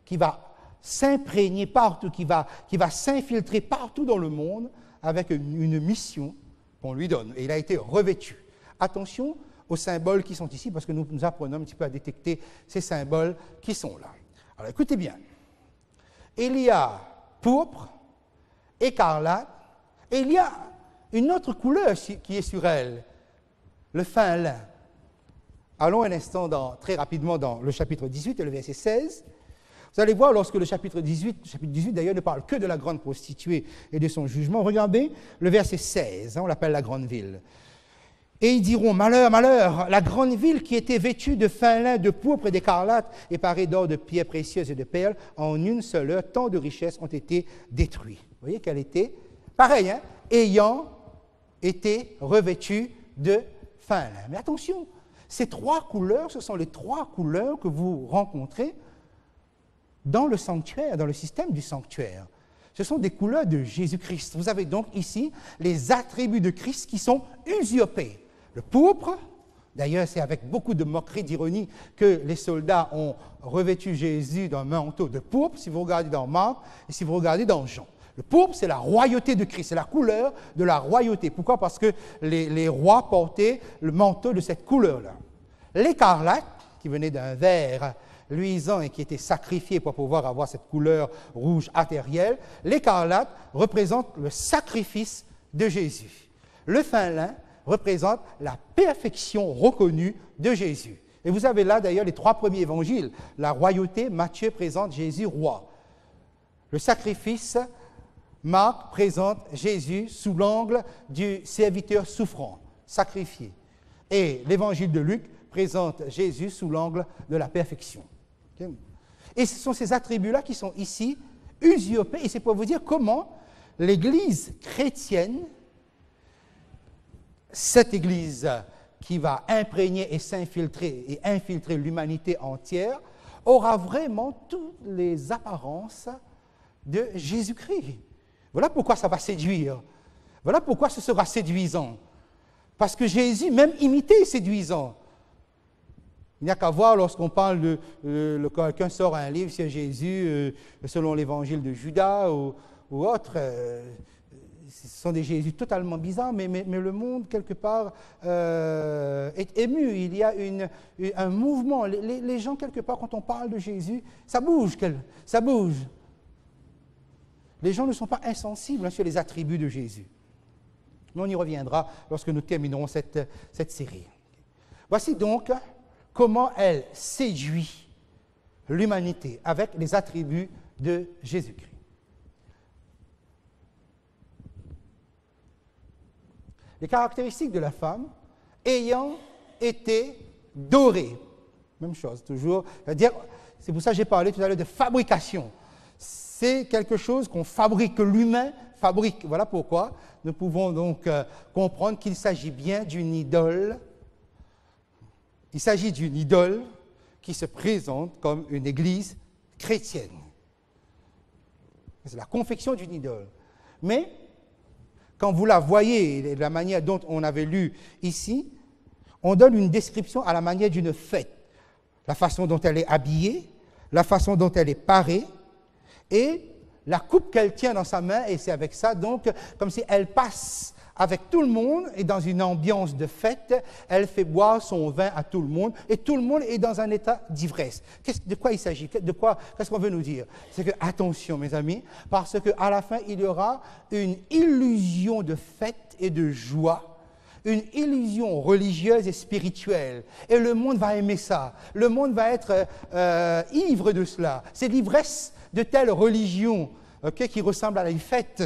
qui va s'imprégner partout, qui va s'infiltrer partout dans le monde avec une mission qu'on lui donne. Et il a été revêtu. Attention aux symboles qui sont ici, parce que nous apprenons un petit peu à détecter ces symboles qui sont là. Alors écoutez bien. Il y a pourpre, écarlate, et il y a une autre couleur qui est sur elle, le fin lin. Allons un instant très rapidement dans le chapitre 18 et le verset 16. Vous allez voir, lorsque le chapitre 18 d'ailleurs ne parle que de la grande prostituée et de son jugement, regardez le verset 16, on l'appelle la grande ville. Et ils diront, malheur, malheur, la grande ville qui était vêtue de fin lin, de pourpre et d'écarlate, et parée d'or, de pierres précieuses et de perles, en une seule heure, tant de richesses ont été détruites. Vous voyez qu'elle était, pareil, ayant été revêtue de fin lin. Mais attention, ces trois couleurs, ce sont les trois couleurs que vous rencontrez dans le sanctuaire, dans le système du sanctuaire. Ce sont des couleurs de Jésus-Christ. Vous avez donc ici les attributs de Christ qui sont usurpés. Le pourpre, d'ailleurs c'est avec beaucoup de moquerie, d'ironie que les soldats ont revêtu Jésus d'un manteau de pourpre, si vous regardez dans Marc et si vous regardez dans Jean. Le pourpre, c'est la royauté de Christ, c'est la couleur de la royauté. Pourquoi? Parce que les rois portaient le manteau de cette couleur-là. L'écarlate, qui venait d'un vert luisant et qui était sacrifié pour pouvoir avoir cette couleur rouge artérielle, l'écarlate représente le sacrifice de Jésus. Le fin lin représente la perfection reconnue de Jésus. Et vous avez là d'ailleurs les trois premiers évangiles. La royauté, Matthieu présente Jésus roi. Le sacrifice, Marc présente Jésus sous l'angle du serviteur souffrant, sacrifié. Et l'évangile de Luc présente Jésus sous l'angle de la perfection. Okay? Et ce sont ces attributs-là qui sont ici usurpés. Et c'est pour vous dire comment l'Église chrétienne, cette Église qui va imprégner et s'infiltrer et infiltrer l'humanité entière, aura vraiment toutes les apparences de Jésus-Christ. Voilà pourquoi ça va séduire. Voilà pourquoi ce sera séduisant. Parce que Jésus, même imité, est séduisant. Il n'y a qu'à voir lorsqu'on parle de quelqu'un sort un livre sur Jésus selon l'évangile de Judas ou autre. Ce sont des Jésus totalement bizarres, mais le monde, quelque part, est ému. Il y a un mouvement. Les gens, quelque part, quand on parle de Jésus, ça bouge. Ça bouge. Les gens ne sont pas insensibles sur les attributs de Jésus. Mais on y reviendra lorsque nous terminerons cette série. Voici donc comment elle séduit l'humanité avec les attributs de Jésus-Christ. Les caractéristiques de la femme ayant été dorées. Même chose, toujours. C'est pour ça que j'ai parlé tout à l'heure de fabrication. C'est quelque chose qu'on fabrique, que l'humain fabrique. Voilà pourquoi nous pouvons donc comprendre qu'il s'agit bien d'une idole. Il s'agit d'une idole qui se présente comme une église chrétienne. C'est la confection d'une idole. Mais, quand vous la voyez, de la manière dont on avait lu ici, on donne une description à la manière d'une fête. La façon dont elle est habillée, la façon dont elle est parée, et la coupe qu'elle tient dans sa main, et c'est avec ça, donc, comme si elle passe avec tout le monde, et dans une ambiance de fête, elle fait boire son vin à tout le monde, et tout le monde est dans un état d'ivresse. De quoi il s'agit? Qu'est-ce qu'on veut nous dire? C'est que, attention mes amis, parce qu'à la fin, il y aura une illusion de fête et de joie, une illusion religieuse et spirituelle. Et le monde va aimer ça. Le monde va être ivre de cela. C'est l'ivresse de telle religion qui ressemble à une fête,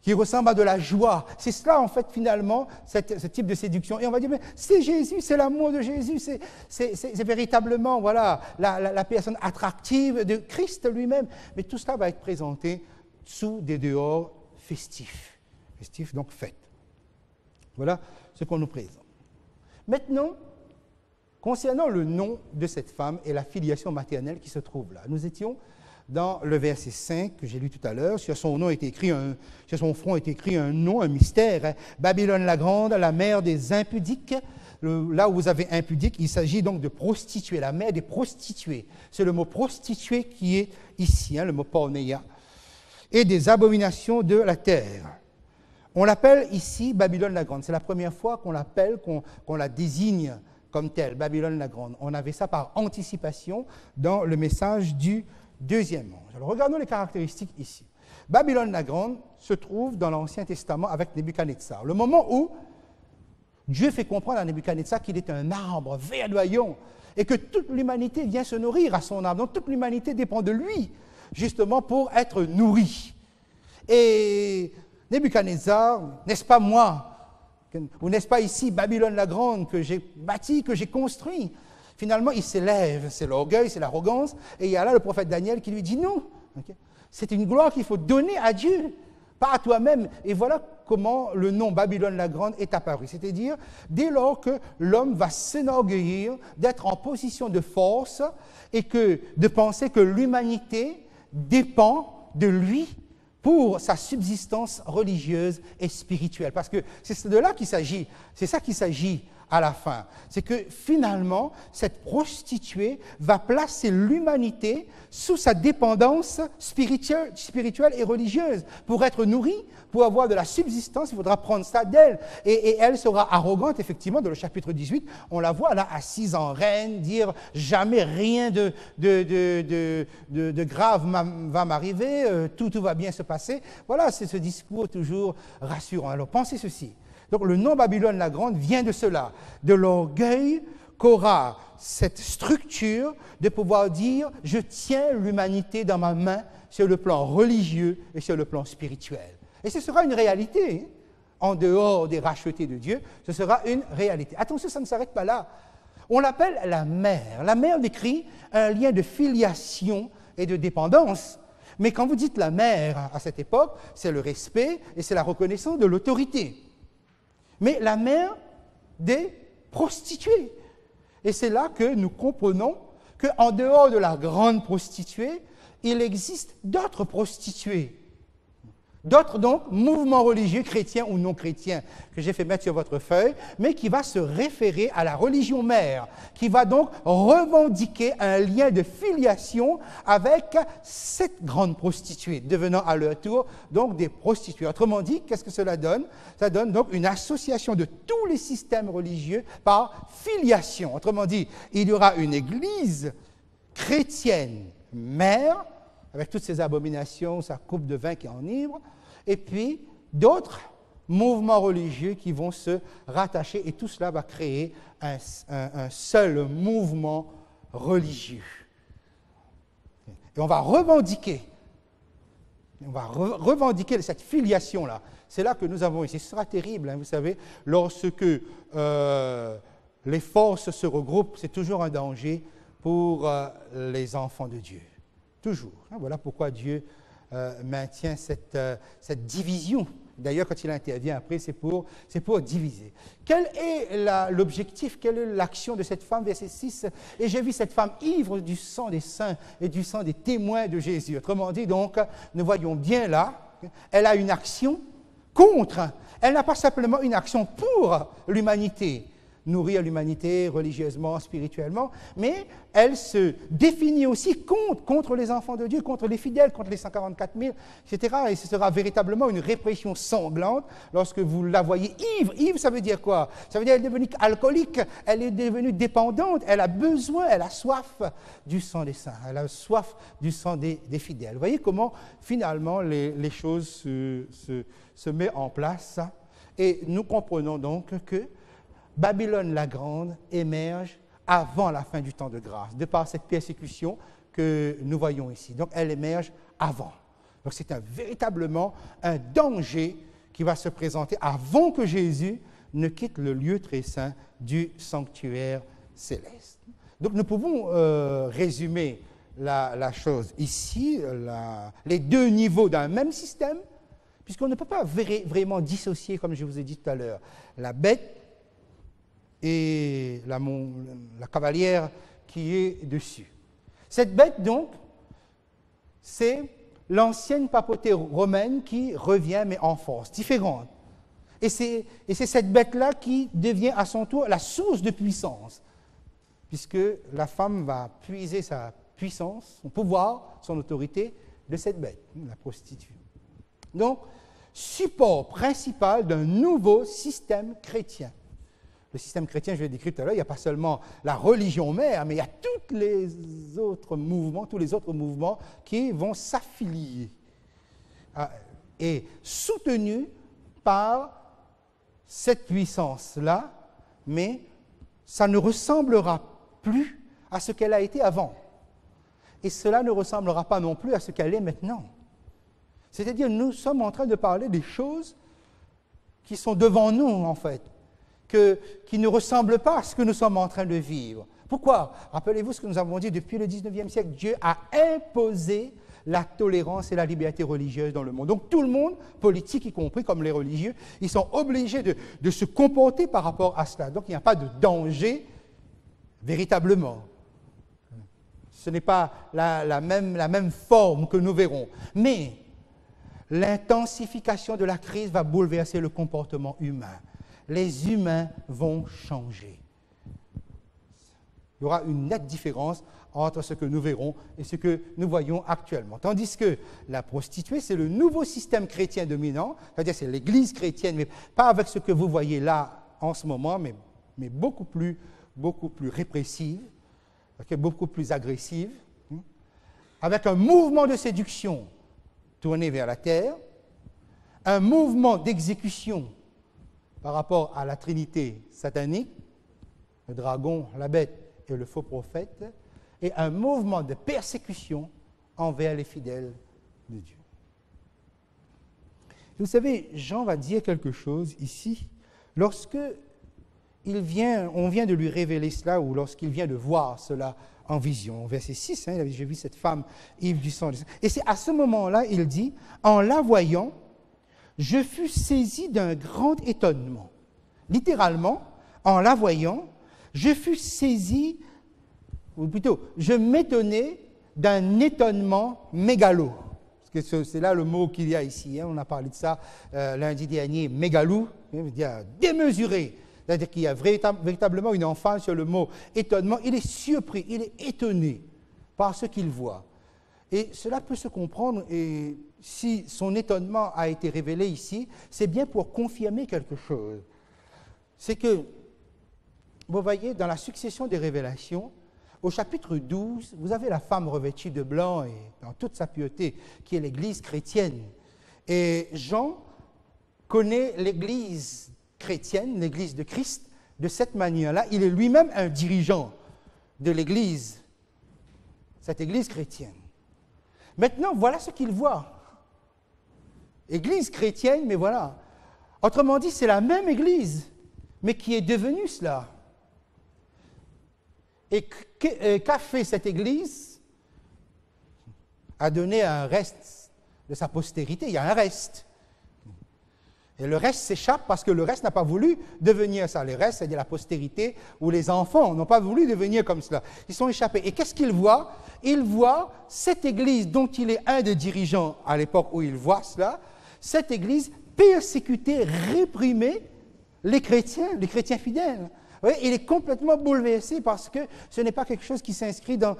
qui ressemble à de la joie. C'est cela, en fait, finalement, ce type de séduction. Et on va dire, mais c'est Jésus, c'est l'amour de Jésus, c'est véritablement, voilà, la personne attractive de Christ lui-même. Mais tout cela va être présenté sous des dehors festifs. Festifs, donc fête. Voilà ce qu'on nous présente. Maintenant, concernant le nom de cette femme et la filiation maternelle qui se trouve là, nous étions dans le verset 5 que j'ai lu tout à l'heure, sur son front est écrit un nom, un mystère, hein, Babylone la grande, la mère des impudiques. Là où vous avez impudique, il s'agit donc de prostituées, la mère des prostituées. C'est le mot prostituée qui est ici, hein, le mot porneia, et des abominations de la terre. On l'appelle ici Babylone la grande. C'est la première fois qu'on l'appelle, qu'on la désigne comme telle, Babylone la grande. On avait ça par anticipation dans le message du deuxième ange. Alors, regardons les caractéristiques ici. Babylone la grande se trouve dans l'Ancien Testament avec Nebuchadnezzar. Le moment où Dieu fait comprendre à Nebuchadnezzar qu'il est un arbre verdoyant et que toute l'humanité vient se nourrir à son arbre. Donc, toute l'humanité dépend de lui, justement, pour être nourrie. Et Nebuchadnezzar, n'est-ce pas moi, ou n'est-ce pas ici Babylone la grande que j'ai bâti, que j'ai construit? Finalement, il s'élève, c'est l'orgueil, c'est l'arrogance, et il y a là le prophète Daniel qui lui dit non. Okay? C'est une gloire qu'il faut donner à Dieu, pas à toi-même. Et voilà comment le nom Babylone la grande est apparu. C'est-à-dire, dès lors que l'homme va s'enorgueillir d'être en position de force et de penser que l'humanité dépend de lui pour sa subsistance religieuse et spirituelle. Parce que c'est de là qu'il s'agit, c'est ça qu'il s'agit à la fin. C'est que finalement, cette prostituée va placer l'humanité sous sa dépendance spirituelle et religieuse. Pour être nourrie, pour avoir de la subsistance, il faudra prendre ça d'elle. Et elle sera arrogante, effectivement, dans le chapitre 18. On la voit là, assise en reine, dire « jamais rien de grave va m'arriver, tout va bien se passer ». Voilà, c'est ce discours toujours rassurant. Alors pensez ceci. Donc le nom Babylone la grande vient de cela, de l'orgueil qu'aura cette structure de pouvoir dire « je tiens l'humanité dans ma main sur le plan religieux et sur le plan spirituel. Et ce sera une réalité, hein. En dehors des rachetés de Dieu, ce sera une réalité. Attention, ça ne s'arrête pas là. On l'appelle la mère. La mère décrit un lien de filiation et de dépendance. Mais quand vous dites la mère à cette époque, c'est le respect et c'est la reconnaissance de l'autorité. Mais la mère des prostituées. Et c'est là que nous comprenons qu'en dehors de la grande prostituée, il existe d'autres prostituées. D'autres, donc, mouvements religieux, chrétiens ou non chrétiens, que j'ai fait mettre sur votre feuille, mais qui va se référer à la religion mère, qui va donc revendiquer un lien de filiation avec cette grande prostituée, devenant à leur tour donc des prostituées. Autrement dit, qu'est-ce que cela donne? Ça donne donc une association de tous les systèmes religieux par filiation. Autrement dit, il y aura une église chrétienne mère, avec toutes ces abominations, sa coupe de vin qui enivre, et puis d'autres mouvements religieux qui vont se rattacher, et tout cela va créer un seul mouvement religieux. Et on va revendiquer cette filiation-là. C'est là que nous avons ici. Ce sera terrible, hein, vous savez, lorsque les forces se regroupent, c'est toujours un danger pour les enfants de Dieu. Toujours. Voilà pourquoi Dieu maintient cette division. D'ailleurs, quand il intervient après, c'est pour diviser. Quel est l'objectif, quelle est l'action de cette femme, verset 6? Et j'ai vu cette femme ivre du sang des saints et du sang des témoins de Jésus. Autrement dit, donc, nous voyons bien là, elle a une action contre. Elle n'a pas simplement une action pour l'humanité, nourrir l'humanité religieusement, spirituellement, mais elle se définit aussi contre les enfants de Dieu, contre les fidèles, contre les 144 000, etc. Et ce sera véritablement une répression sanglante lorsque vous la voyez ivre. Ivre, ça veut dire quoi? Ça veut dire qu'elle est devenue alcoolique, elle est devenue dépendante, elle a besoin, elle a soif du sang des saints, elle a soif du sang des fidèles. Vous voyez comment, finalement, les choses se mettent en place. Et nous comprenons donc que Babylone la Grande émerge avant la fin du temps de grâce, de par cette persécution que nous voyons ici. Donc, elle émerge avant. Donc, c'est véritablement un danger qui va se présenter avant que Jésus ne quitte le lieu très saint du sanctuaire céleste. Donc, nous pouvons résumer la chose ici, les deux niveaux d'un même système, puisqu'on ne peut pas vraiment dissocier, comme je vous ai dit tout à l'heure, la bête et la cavalière qui est dessus. Cette bête, donc, c'est l'ancienne papauté romaine qui revient, mais en force, différente. Et c'est cette bête-là qui devient à son tour la source de puissance, puisque la femme va puiser sa puissance, son pouvoir, son autorité de cette bête, la prostituée. Donc, support principal d'un nouveau système chrétien. Le système chrétien, je l'ai décrit tout à l'heure, il n'y a pas seulement la religion mère, mais il y a tous les autres mouvements qui vont s'affilier et soutenus par cette puissance-là, mais ça ne ressemblera plus à ce qu'elle a été avant. Et cela ne ressemblera pas non plus à ce qu'elle est maintenant. C'est-à-dire, nous sommes en train de parler des choses qui sont devant nous, en fait, qui ne ressemblent pas à ce que nous sommes en train de vivre. Pourquoi? Rappelez-vous ce que nous avons dit depuis le 19e siècle. Dieu a imposé la tolérance et la liberté religieuse dans le monde. Donc tout le monde, politique y compris, comme les religieux, ils sont obligés de se comporter par rapport à cela. Donc il n'y a pas de danger véritablement. Ce n'est pas la même forme que nous verrons. Mais l'intensification de la crise va bouleverser le comportement humain. Les humains vont changer. Il y aura une nette différence entre ce que nous verrons et ce que nous voyons actuellement. Tandis que la prostituée, c'est le nouveau système chrétien dominant, c'est-à-dire c'est l'Église chrétienne, mais pas avec ce que vous voyez là en ce moment, mais beaucoup plus répressive, beaucoup plus agressive, avec un mouvement de séduction tourné vers la terre, un mouvement d'exécution par rapport à la Trinité satanique, le dragon, la bête et le faux prophète, et un mouvement de persécution envers les fidèles de Dieu. Vous savez, Jean va dire quelque chose ici, lorsque on vient de lui révéler cela, ou lorsqu'il vient de voir cela en vision. Verset 6, il avait déjà vu cette femme ivre du sang. Et c'est à ce moment-là, il dit, en la voyant, je fus saisi d'un grand étonnement. Littéralement, en la voyant, je fus saisi, ou plutôt, je m'étonnais d'un étonnement mégalo. Parce que c'est là le mot qu'il y a ici. On a parlé de ça lundi dernier, mégalou, veut dire démesuré. C'est-à-dire qu'il y a véritablement une emphase sur le mot étonnement. Il est surpris, il est étonné par ce qu'il voit. Et cela peut se comprendre, et si son étonnement a été révélé ici, c'est bien pour confirmer quelque chose. C'est que, vous voyez, dans la succession des révélations, au chapitre 12, vous avez la femme revêtue de blanc et dans toute sa pureté, qui est l'Église chrétienne. Et Jean connaît l'Église chrétienne, l'Église de Christ, de cette manière-là. Il est lui-même un dirigeant de l'Église, cette Église chrétienne. Maintenant, voilà ce qu'il voit. Église chrétienne, mais voilà. Autrement dit, c'est la même Église, mais qui est devenue cela. Et qu'a fait cette Église? A donné un reste de sa postérité. Il y a un reste. Et le reste s'échappe parce que le reste n'a pas voulu devenir ça. Le reste, c'est-à-dire la postérité ou les enfants n'ont pas voulu devenir comme cela. Ils sont échappés. Et qu'est-ce qu'il voit? Il voit cette Église dont il est un des dirigeants à l'époque où il voit cela, cette Église persécuter, réprimer les chrétiens fidèles. Oui, il est complètement bouleversé parce que ce n'est pas quelque chose qui s'inscrit dans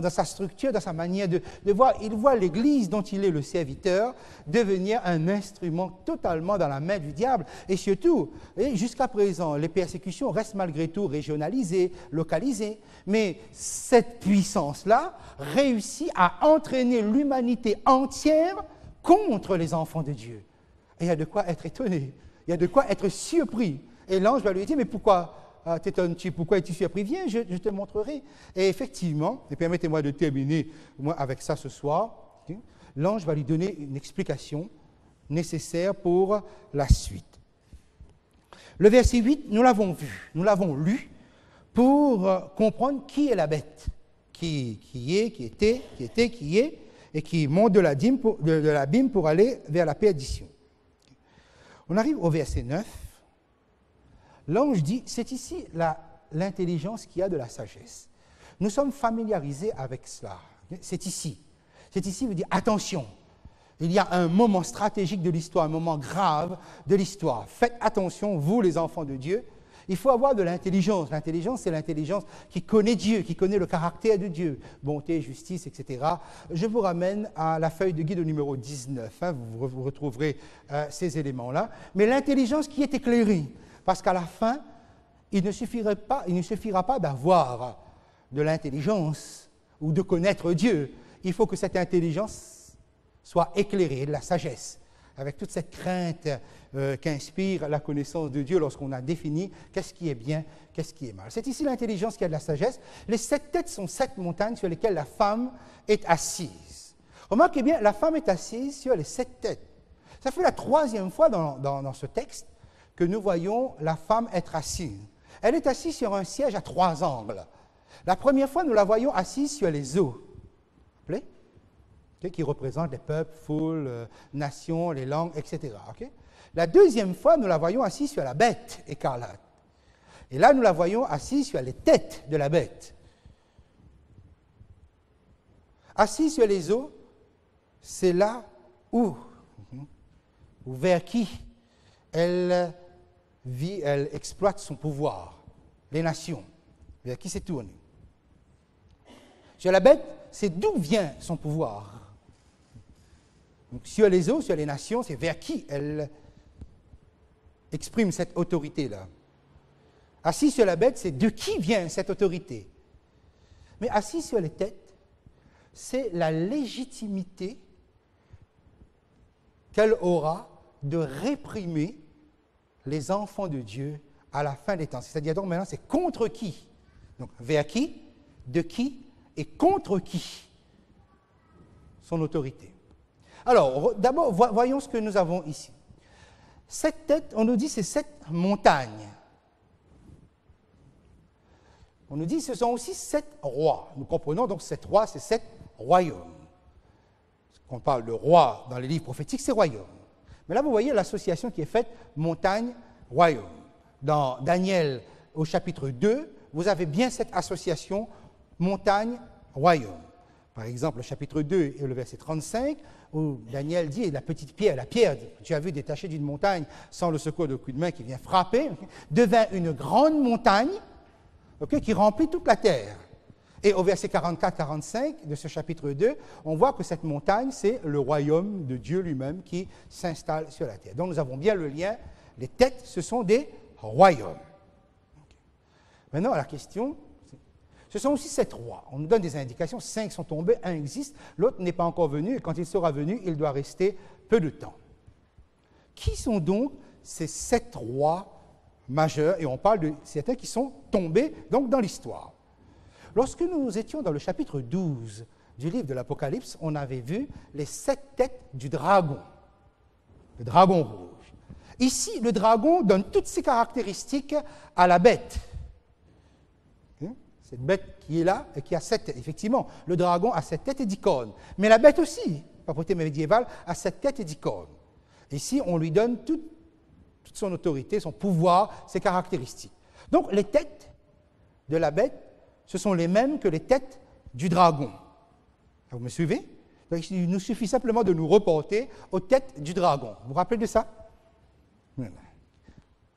sa structure, dans sa manière de voir. Il voit l'Église dont il est le serviteur devenir un instrument totalement dans la main du diable. Et surtout, jusqu'à présent, les persécutions restent malgré tout régionalisées, localisées. Mais cette puissance-là réussit à entraîner l'humanité entière contre les enfants de Dieu. Et il y a de quoi être étonné, il y a de quoi être surpris. Et l'ange va lui dire, mais pourquoi t'étonnes-tu? Pourquoi es-tu surpris? Viens, je te montrerai. Et effectivement, et permettez-moi de terminer moi, avec ça ce soir, l'ange va lui donner une explication nécessaire pour la suite. Le verset 8, nous l'avons vu, nous l'avons lu pour comprendre qui est la bête, qui était, et qui monte de l'abîme pour aller vers la perdition. On arrive au verset 9. L'ange dit, c'est ici l'intelligence qui a de la sagesse. Nous sommes familiarisés avec cela. C'est ici. C'est ici, veut dire, attention, il y a un moment stratégique de l'histoire, un moment grave de l'histoire. Faites attention, vous les enfants de Dieu. Il faut avoir de l'intelligence. L'intelligence, c'est l'intelligence qui connaît Dieu, qui connaît le caractère de Dieu. Bonté, justice, etc. Je vous ramène à la feuille de guide au numéro 19. Vous retrouverez ces éléments-là. Mais l'intelligence qui est éclairée. Parce qu'à la fin, il ne suffira pas d'avoir de l'intelligence ou de connaître Dieu. Il faut que cette intelligence soit éclairée, de la sagesse, avec toute cette crainte qu'inspire la connaissance de Dieu lorsqu'on a défini qu'est-ce qui est bien, qu'est-ce qui est mal. C'est ici l'intelligence qui a de la sagesse. Les 7 têtes sont 7 montagnes sur lesquelles la femme est assise. Remarquez bien, la femme est assise sur les 7 têtes. Ça fait la 3e fois dans ce texte que nous voyons la femme être assise. Elle est assise sur un siège à 3 angles. La première fois, nous la voyons assise sur les eaux, qui représentent les peuples, foules, nations, les langues, etc. La deuxième fois, nous la voyons assise sur la bête écarlate. Et là, nous la voyons assise sur les têtes de la bête. Assise sur les eaux, c'est là où vers qui elle vit, elle exploite son pouvoir, les nations, vers qui s'est tournée. Sur la bête, c'est d'où vient son pouvoir. Donc, sur les eaux, sur les nations, c'est vers qui elle exprime cette autorité-là. Assis sur la bête, c'est de qui vient cette autorité. Mais assis sur les têtes, c'est la légitimité qu'elle aura de réprimer les enfants de Dieu à la fin des temps. C'est-à-dire donc maintenant, c'est contre qui? Donc vers qui, de qui et contre qui son autorité. Alors, d'abord, voyons ce que nous avons ici. Cette tête, on nous dit, c'est 7 montagnes. On nous dit, ce sont aussi 7 rois. Nous comprenons donc 7 rois, c'est 7 royaumes. Quand on parle de roi dans les livres prophétiques, c'est royaume. Mais là, vous voyez l'association qui est faite montagne, royaume. Dans Daniel, au chapitre 2, vous avez bien cette association montagne, royaume. Par exemple, le chapitre 2 et le verset 35, où Daniel dit, la petite pierre, la pierre que tu as vu détachée d'une montagne sans le secours de coup de main qui vient frapper, devint une grande montagne qui remplit toute la terre. Et au verset 44-45 de ce chapitre 2, on voit que cette montagne, c'est le royaume de Dieu lui-même qui s'installe sur la terre. Donc nous avons bien le lien, les têtes, ce sont des royaumes. Maintenant, la question, ce sont aussi 7 rois. On nous donne des indications, 5 sont tombés, 1 existe, l'autre n'est pas encore venu, et quand il sera venu, il doit rester peu de temps. Qui sont donc ces 7 rois majeurs? Et on parle de certains qui sont tombés donc dans l'histoire. Lorsque nous étions dans le chapitre 12 du livre de l'Apocalypse, on avait vu les 7 têtes du dragon, le dragon rouge. Ici, le dragon donne toutes ses caractéristiques à la bête. Cette bête qui est là et qui a 7 têtes. Effectivement, le dragon a 7 têtes et 10 cornes. Mais la bête aussi, papauté médiévale, a 7 têtes et 10 cornes. Ici, on lui donne toute son autorité, son pouvoir, ses caractéristiques. Donc, les têtes de la bête, ce sont les mêmes que les têtes du dragon. Vous me suivez? Donc, il nous suffit simplement de nous reporter aux têtes du dragon. Vous vous rappelez de ça?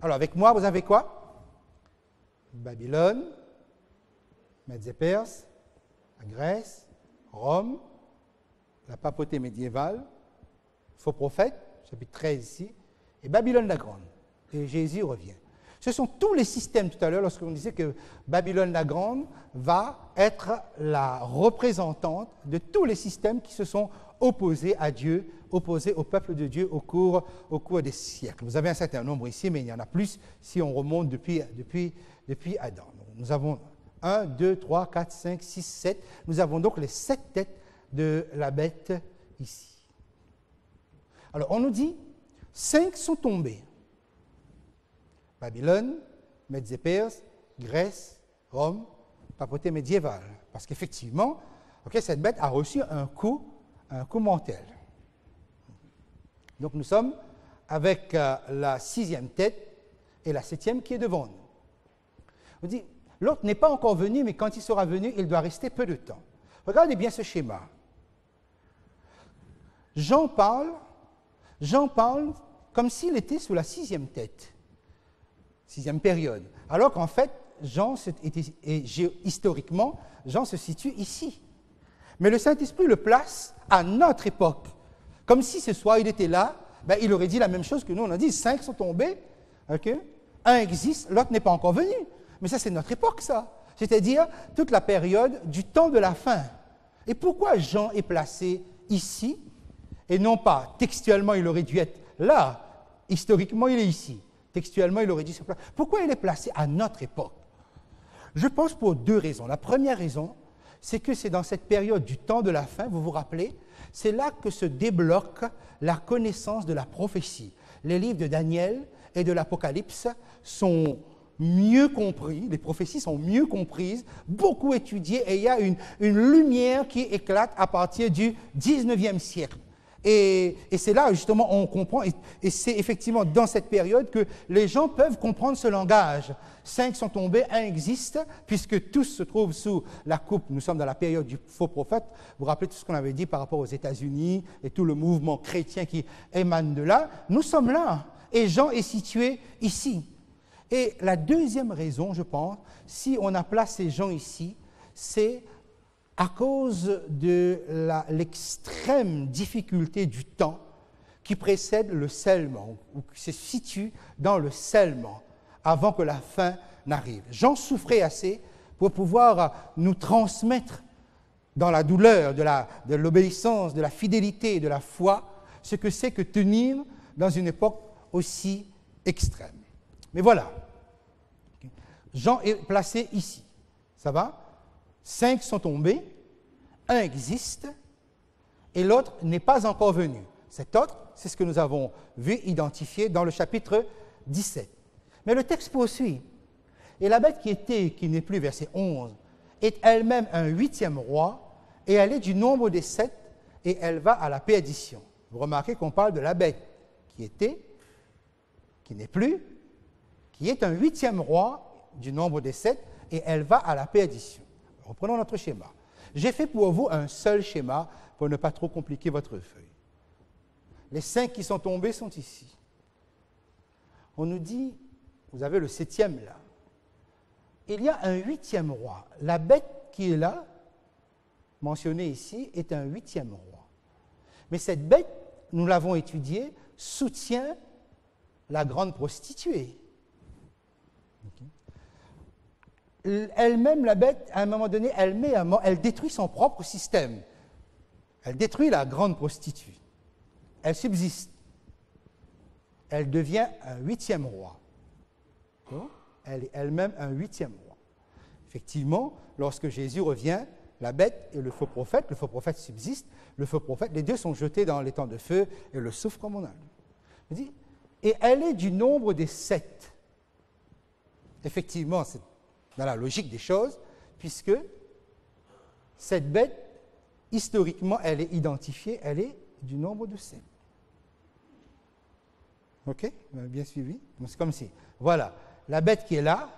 Alors, avec moi, vous avez quoi? Babylone, Mèdes et Perses, la Grèce, Rome, la papauté médiévale, faux prophète, chapitre 13 ici, et Babylone la Grande. Et Jésus revient. Ce sont tous les systèmes, tout à l'heure, lorsqu'on disait que Babylone la Grande va être la représentante de tous les systèmes qui se sont opposés à Dieu, opposés au peuple de Dieu au cours des siècles. Vous avez un certain nombre ici, mais il y en a plus si on remonte depuis Adam. Donc, nous avons 1, 2, 3, 4, 5, 6, 7. Nous avons donc les 7 têtes de la bête ici. Alors, on nous dit, 5 sont tombés. Babylone, Mèdes et Perses, Grèce, Rome, papauté médiévale. Parce qu'effectivement, cette bête a reçu un coup mortel. Donc nous sommes avec la 6e tête et la 7e qui est devant nous. On dit, l'autre n'est pas encore venu, mais quand il sera venu, il doit rester peu de temps. Regardez bien ce schéma. Jean parle comme s'il était sous la 6e tête. 6e période. Alors qu'en fait, historiquement, Jean se situe ici. Mais le Saint-Esprit le place à notre époque. Comme si ce soir il était là, il aurait dit la même chose que nous. On a dit 5 sont tombés, un existe, l'autre n'est pas encore venu. Mais ça, c'est notre époque, ça. C'est-à-dire toute la période du temps de la fin. Et pourquoi Jean est placé ici et non pas textuellement, il aurait dû être là. Historiquement, il est ici. Textuellement, il aurait dû se placer. Pourquoi il est placé à notre époque? Je pense pour 2 raisons. La première raison, c'est que c'est dans cette période du temps de la fin, vous vous rappelez, c'est là que se débloque la connaissance de la prophétie. Les livres de Daniel et de l'Apocalypse sont mieux compris, les prophéties sont mieux comprises, beaucoup étudiées, et il y a une lumière qui éclate à partir du 19e siècle. Et c'est là, justement, on comprend, et c'est effectivement dans cette période que les gens peuvent comprendre ce langage. 5 sont tombés, 1 existe, puisque tous se trouvent sous la coupe. Nous sommes dans la période du faux prophète. Vous vous rappelez tout ce qu'on avait dit par rapport aux États-Unis et tout le mouvement chrétien qui émane de là. Nous sommes là, et Jean est situé ici. Et la deuxième raison, je pense, si on a placé Jean ici, c'est à cause de l'extrême difficulté du temps qui précède le scellement, ou qui se situe dans le scellement, avant que la fin n'arrive. Jean souffrait assez pour pouvoir nous transmettre dans la douleur de l'obéissance, de la fidélité, de la foi, ce que c'est que tenir dans une époque aussi extrême. Mais voilà, Jean est placé ici. Ça va? 5 sont tombés, 1 existe, et l'autre n'est pas encore venu. Cet autre, c'est ce que nous avons vu identifié dans le chapitre 17. Mais le texte poursuit. Et la bête qui était, qui n'est plus, verset 11, est elle-même un 8e roi, et elle est du nombre des 7, et elle va à la perdition. Vous remarquez qu'on parle de la bête qui était, qui n'est plus, qui est un 8e roi du nombre des 7, et elle va à la perdition. Reprenons notre schéma. J'ai fait pour vous un seul schéma pour ne pas trop compliquer votre feuille. Les 5 qui sont tombés sont ici. On nous dit, vous avez le 7e là. Il y a un 8e roi. La bête qui est là, mentionnée ici, est un 8e roi. Mais cette bête, nous l'avons étudiée, soutient la grande prostituée. Elle-même, la bête, à un moment donné, elle détruit son propre système. Elle détruit la grande prostituée. Elle subsiste. Elle devient un 8e roi. Elle est elle-même un 8e roi. Effectivement, lorsque Jésus revient, la bête et le faux prophète subsiste, le faux prophète, les deux sont jetés dans les temps de feu et le souffle comme on a dit. Et elle est du nombre des 7. Effectivement, c'est dans la logique des choses, puisque cette bête, historiquement, elle est identifiée, elle est du nombre de 7. OK? Vous avez bien suivi? C'est comme si, voilà, la bête qui est là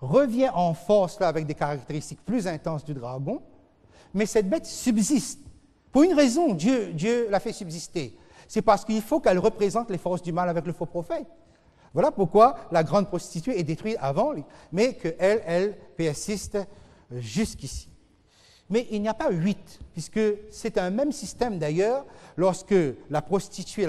revient en force là, avec des caractéristiques plus intenses du dragon, mais cette bête subsiste. Pour une raison, Dieu l'a fait subsister. C'est parce qu'il faut qu'elle représente les forces du mal avec le faux prophète. Voilà pourquoi la grande prostituée est détruite avant, mais qu'elle, elle persiste jusqu'ici. Mais il n'y a pas 8, puisque c'est un même système d'ailleurs. Lorsque la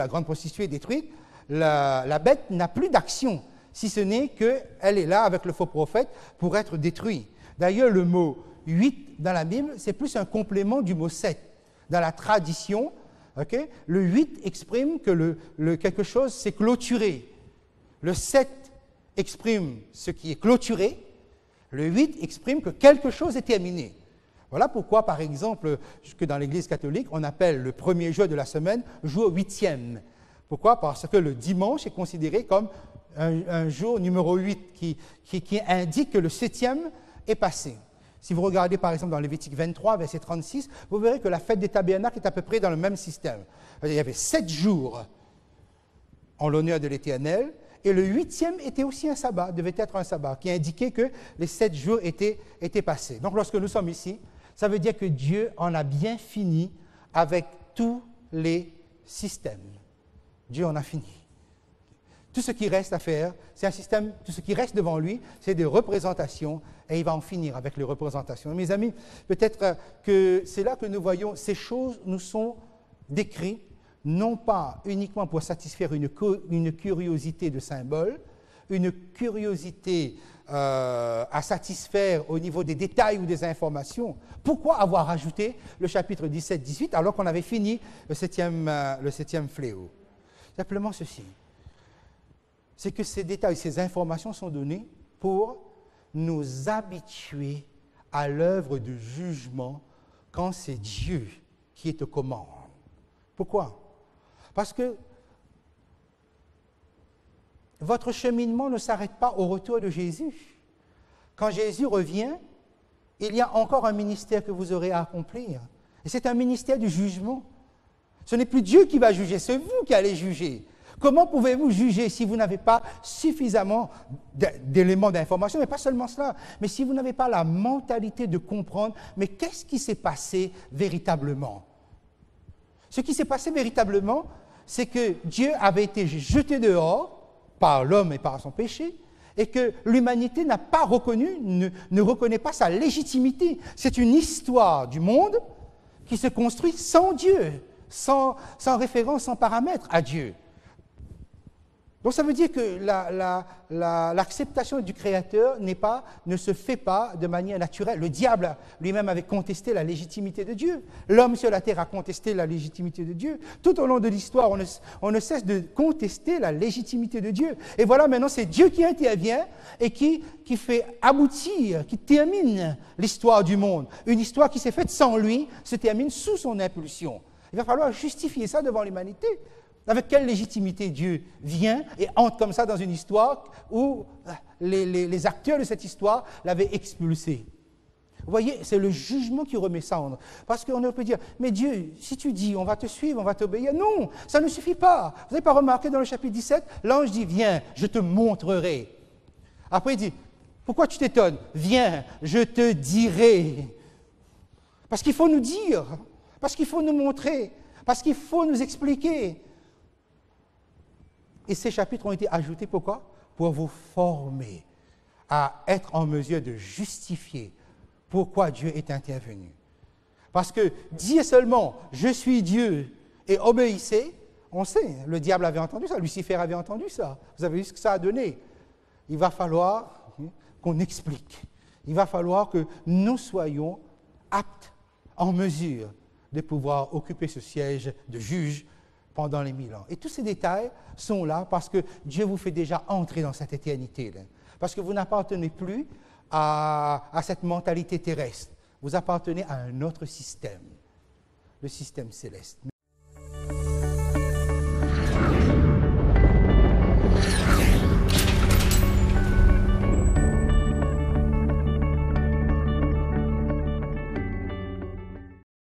grande prostituée est détruite, la bête n'a plus d'action, si ce n'est qu'elle est là avec le faux prophète pour être détruite. D'ailleurs, le mot 8 dans la Bible, c'est plus un complément du mot 7. Dans la tradition, okay, le 8 exprime que quelque chose s'est clôturé. Le 7 exprime ce qui est clôturé. Le 8 exprime que quelque chose est terminé. Voilà pourquoi, par exemple, que dans l'Église catholique, on appelle le premier jour de la semaine jour 8e. Pourquoi? Parce que le dimanche est considéré comme un jour numéro 8 qui indique que le 7e est passé. Si vous regardez par exemple dans Lévitique 23, verset 36, vous verrez que la fête des tabernacles est à peu près dans le même système. Il y avait 7 jours en l'honneur de l'Éternel, et le 8e était aussi un sabbat, devait être un sabbat, qui indiquait que les 7 jours étaient passés. Donc lorsque nous sommes ici, ça veut dire que Dieu en a bien fini avec tous les systèmes. Dieu en a fini. Tout ce qui reste à faire, c'est un système, tout ce qui reste devant lui, c'est des représentations, et il va en finir avec les représentations. Mes amis, peut-être que c'est là que nous voyons, ces choses nous sont décrites, non pas uniquement pour satisfaire une curiosité de symbole, une curiosité à satisfaire au niveau des détails ou des informations. Pourquoi avoir ajouté le chapitre 17-18 alors qu'on avait fini le septième fléau? Simplement ceci. C'est que ces détails, ces informations sont données pour nous habituer à l'œuvre de jugement quand c'est Dieu qui est aux commandes. Pourquoi? Parce que votre cheminement ne s'arrête pas au retour de Jésus. Quand Jésus revient, il y a encore un ministère que vous aurez à accomplir. Et c'est un ministère du jugement. Ce n'est plus Dieu qui va juger, c'est vous qui allez juger. Comment pouvez-vous juger si vous n'avez pas suffisamment d'éléments d'information, mais pas seulement cela, mais si vous n'avez pas la mentalité de comprendre, mais qu'est-ce qui s'est passé véritablement? Ce qui s'est passé véritablement, c'est que Dieu avait été jeté dehors par l'homme et par son péché, et que l'humanité n'a pas reconnu, ne reconnaît pas sa légitimité. C'est une histoire du monde qui se construit sans Dieu, sans référence, sans paramètre à Dieu. Donc ça veut dire que l'acceptation du Créateur ne se fait pas de manière naturelle. Le diable lui-même avait contesté la légitimité de Dieu. L'homme sur la terre a contesté la légitimité de Dieu. Tout au long de l'histoire, on ne cesse de contester la légitimité de Dieu. Et voilà, maintenant, c'est Dieu qui intervient et qui fait aboutir, qui termine l'histoire du monde. Une histoire qui s'est faite sans lui se termine sous son impulsion. Il va falloir justifier ça devant l'humanité. Avec quelle légitimité Dieu vient et entre comme ça dans une histoire où les acteurs de cette histoire l'avaient expulsé. Vous voyez, c'est le jugement qui remet ça en. Parce qu'on peut dire, mais Dieu, si tu dis, on va te suivre, on va t'obéir. Non, ça ne suffit pas. Vous n'avez pas remarqué dans le chapitre 17, l'ange dit, viens, je te montrerai. Après, il dit, pourquoi tu t'étonnes? Viens, je te dirai. Parce qu'il faut nous dire, parce qu'il faut nous montrer, parce qu'il faut nous expliquer. Et ces chapitres ont été ajoutés pourquoi? Pour vous former à être en mesure de justifier pourquoi Dieu est intervenu. Parce que dire seulement « je suis Dieu » et obéissez, on sait, le diable avait entendu ça, Lucifer avait entendu ça. Vous avez vu ce que ça a donné. Il va falloir qu'on explique. Il va falloir que nous soyons aptes, en mesure de pouvoir occuper ce siège de juge pendant les 1000 ans. Et tous ces détails sont là parce que Dieu vous fait déjà entrer dans cette éternité-là. Parce que vous n'appartenez plus à cette mentalité terrestre. Vous appartenez à un autre système, le système céleste.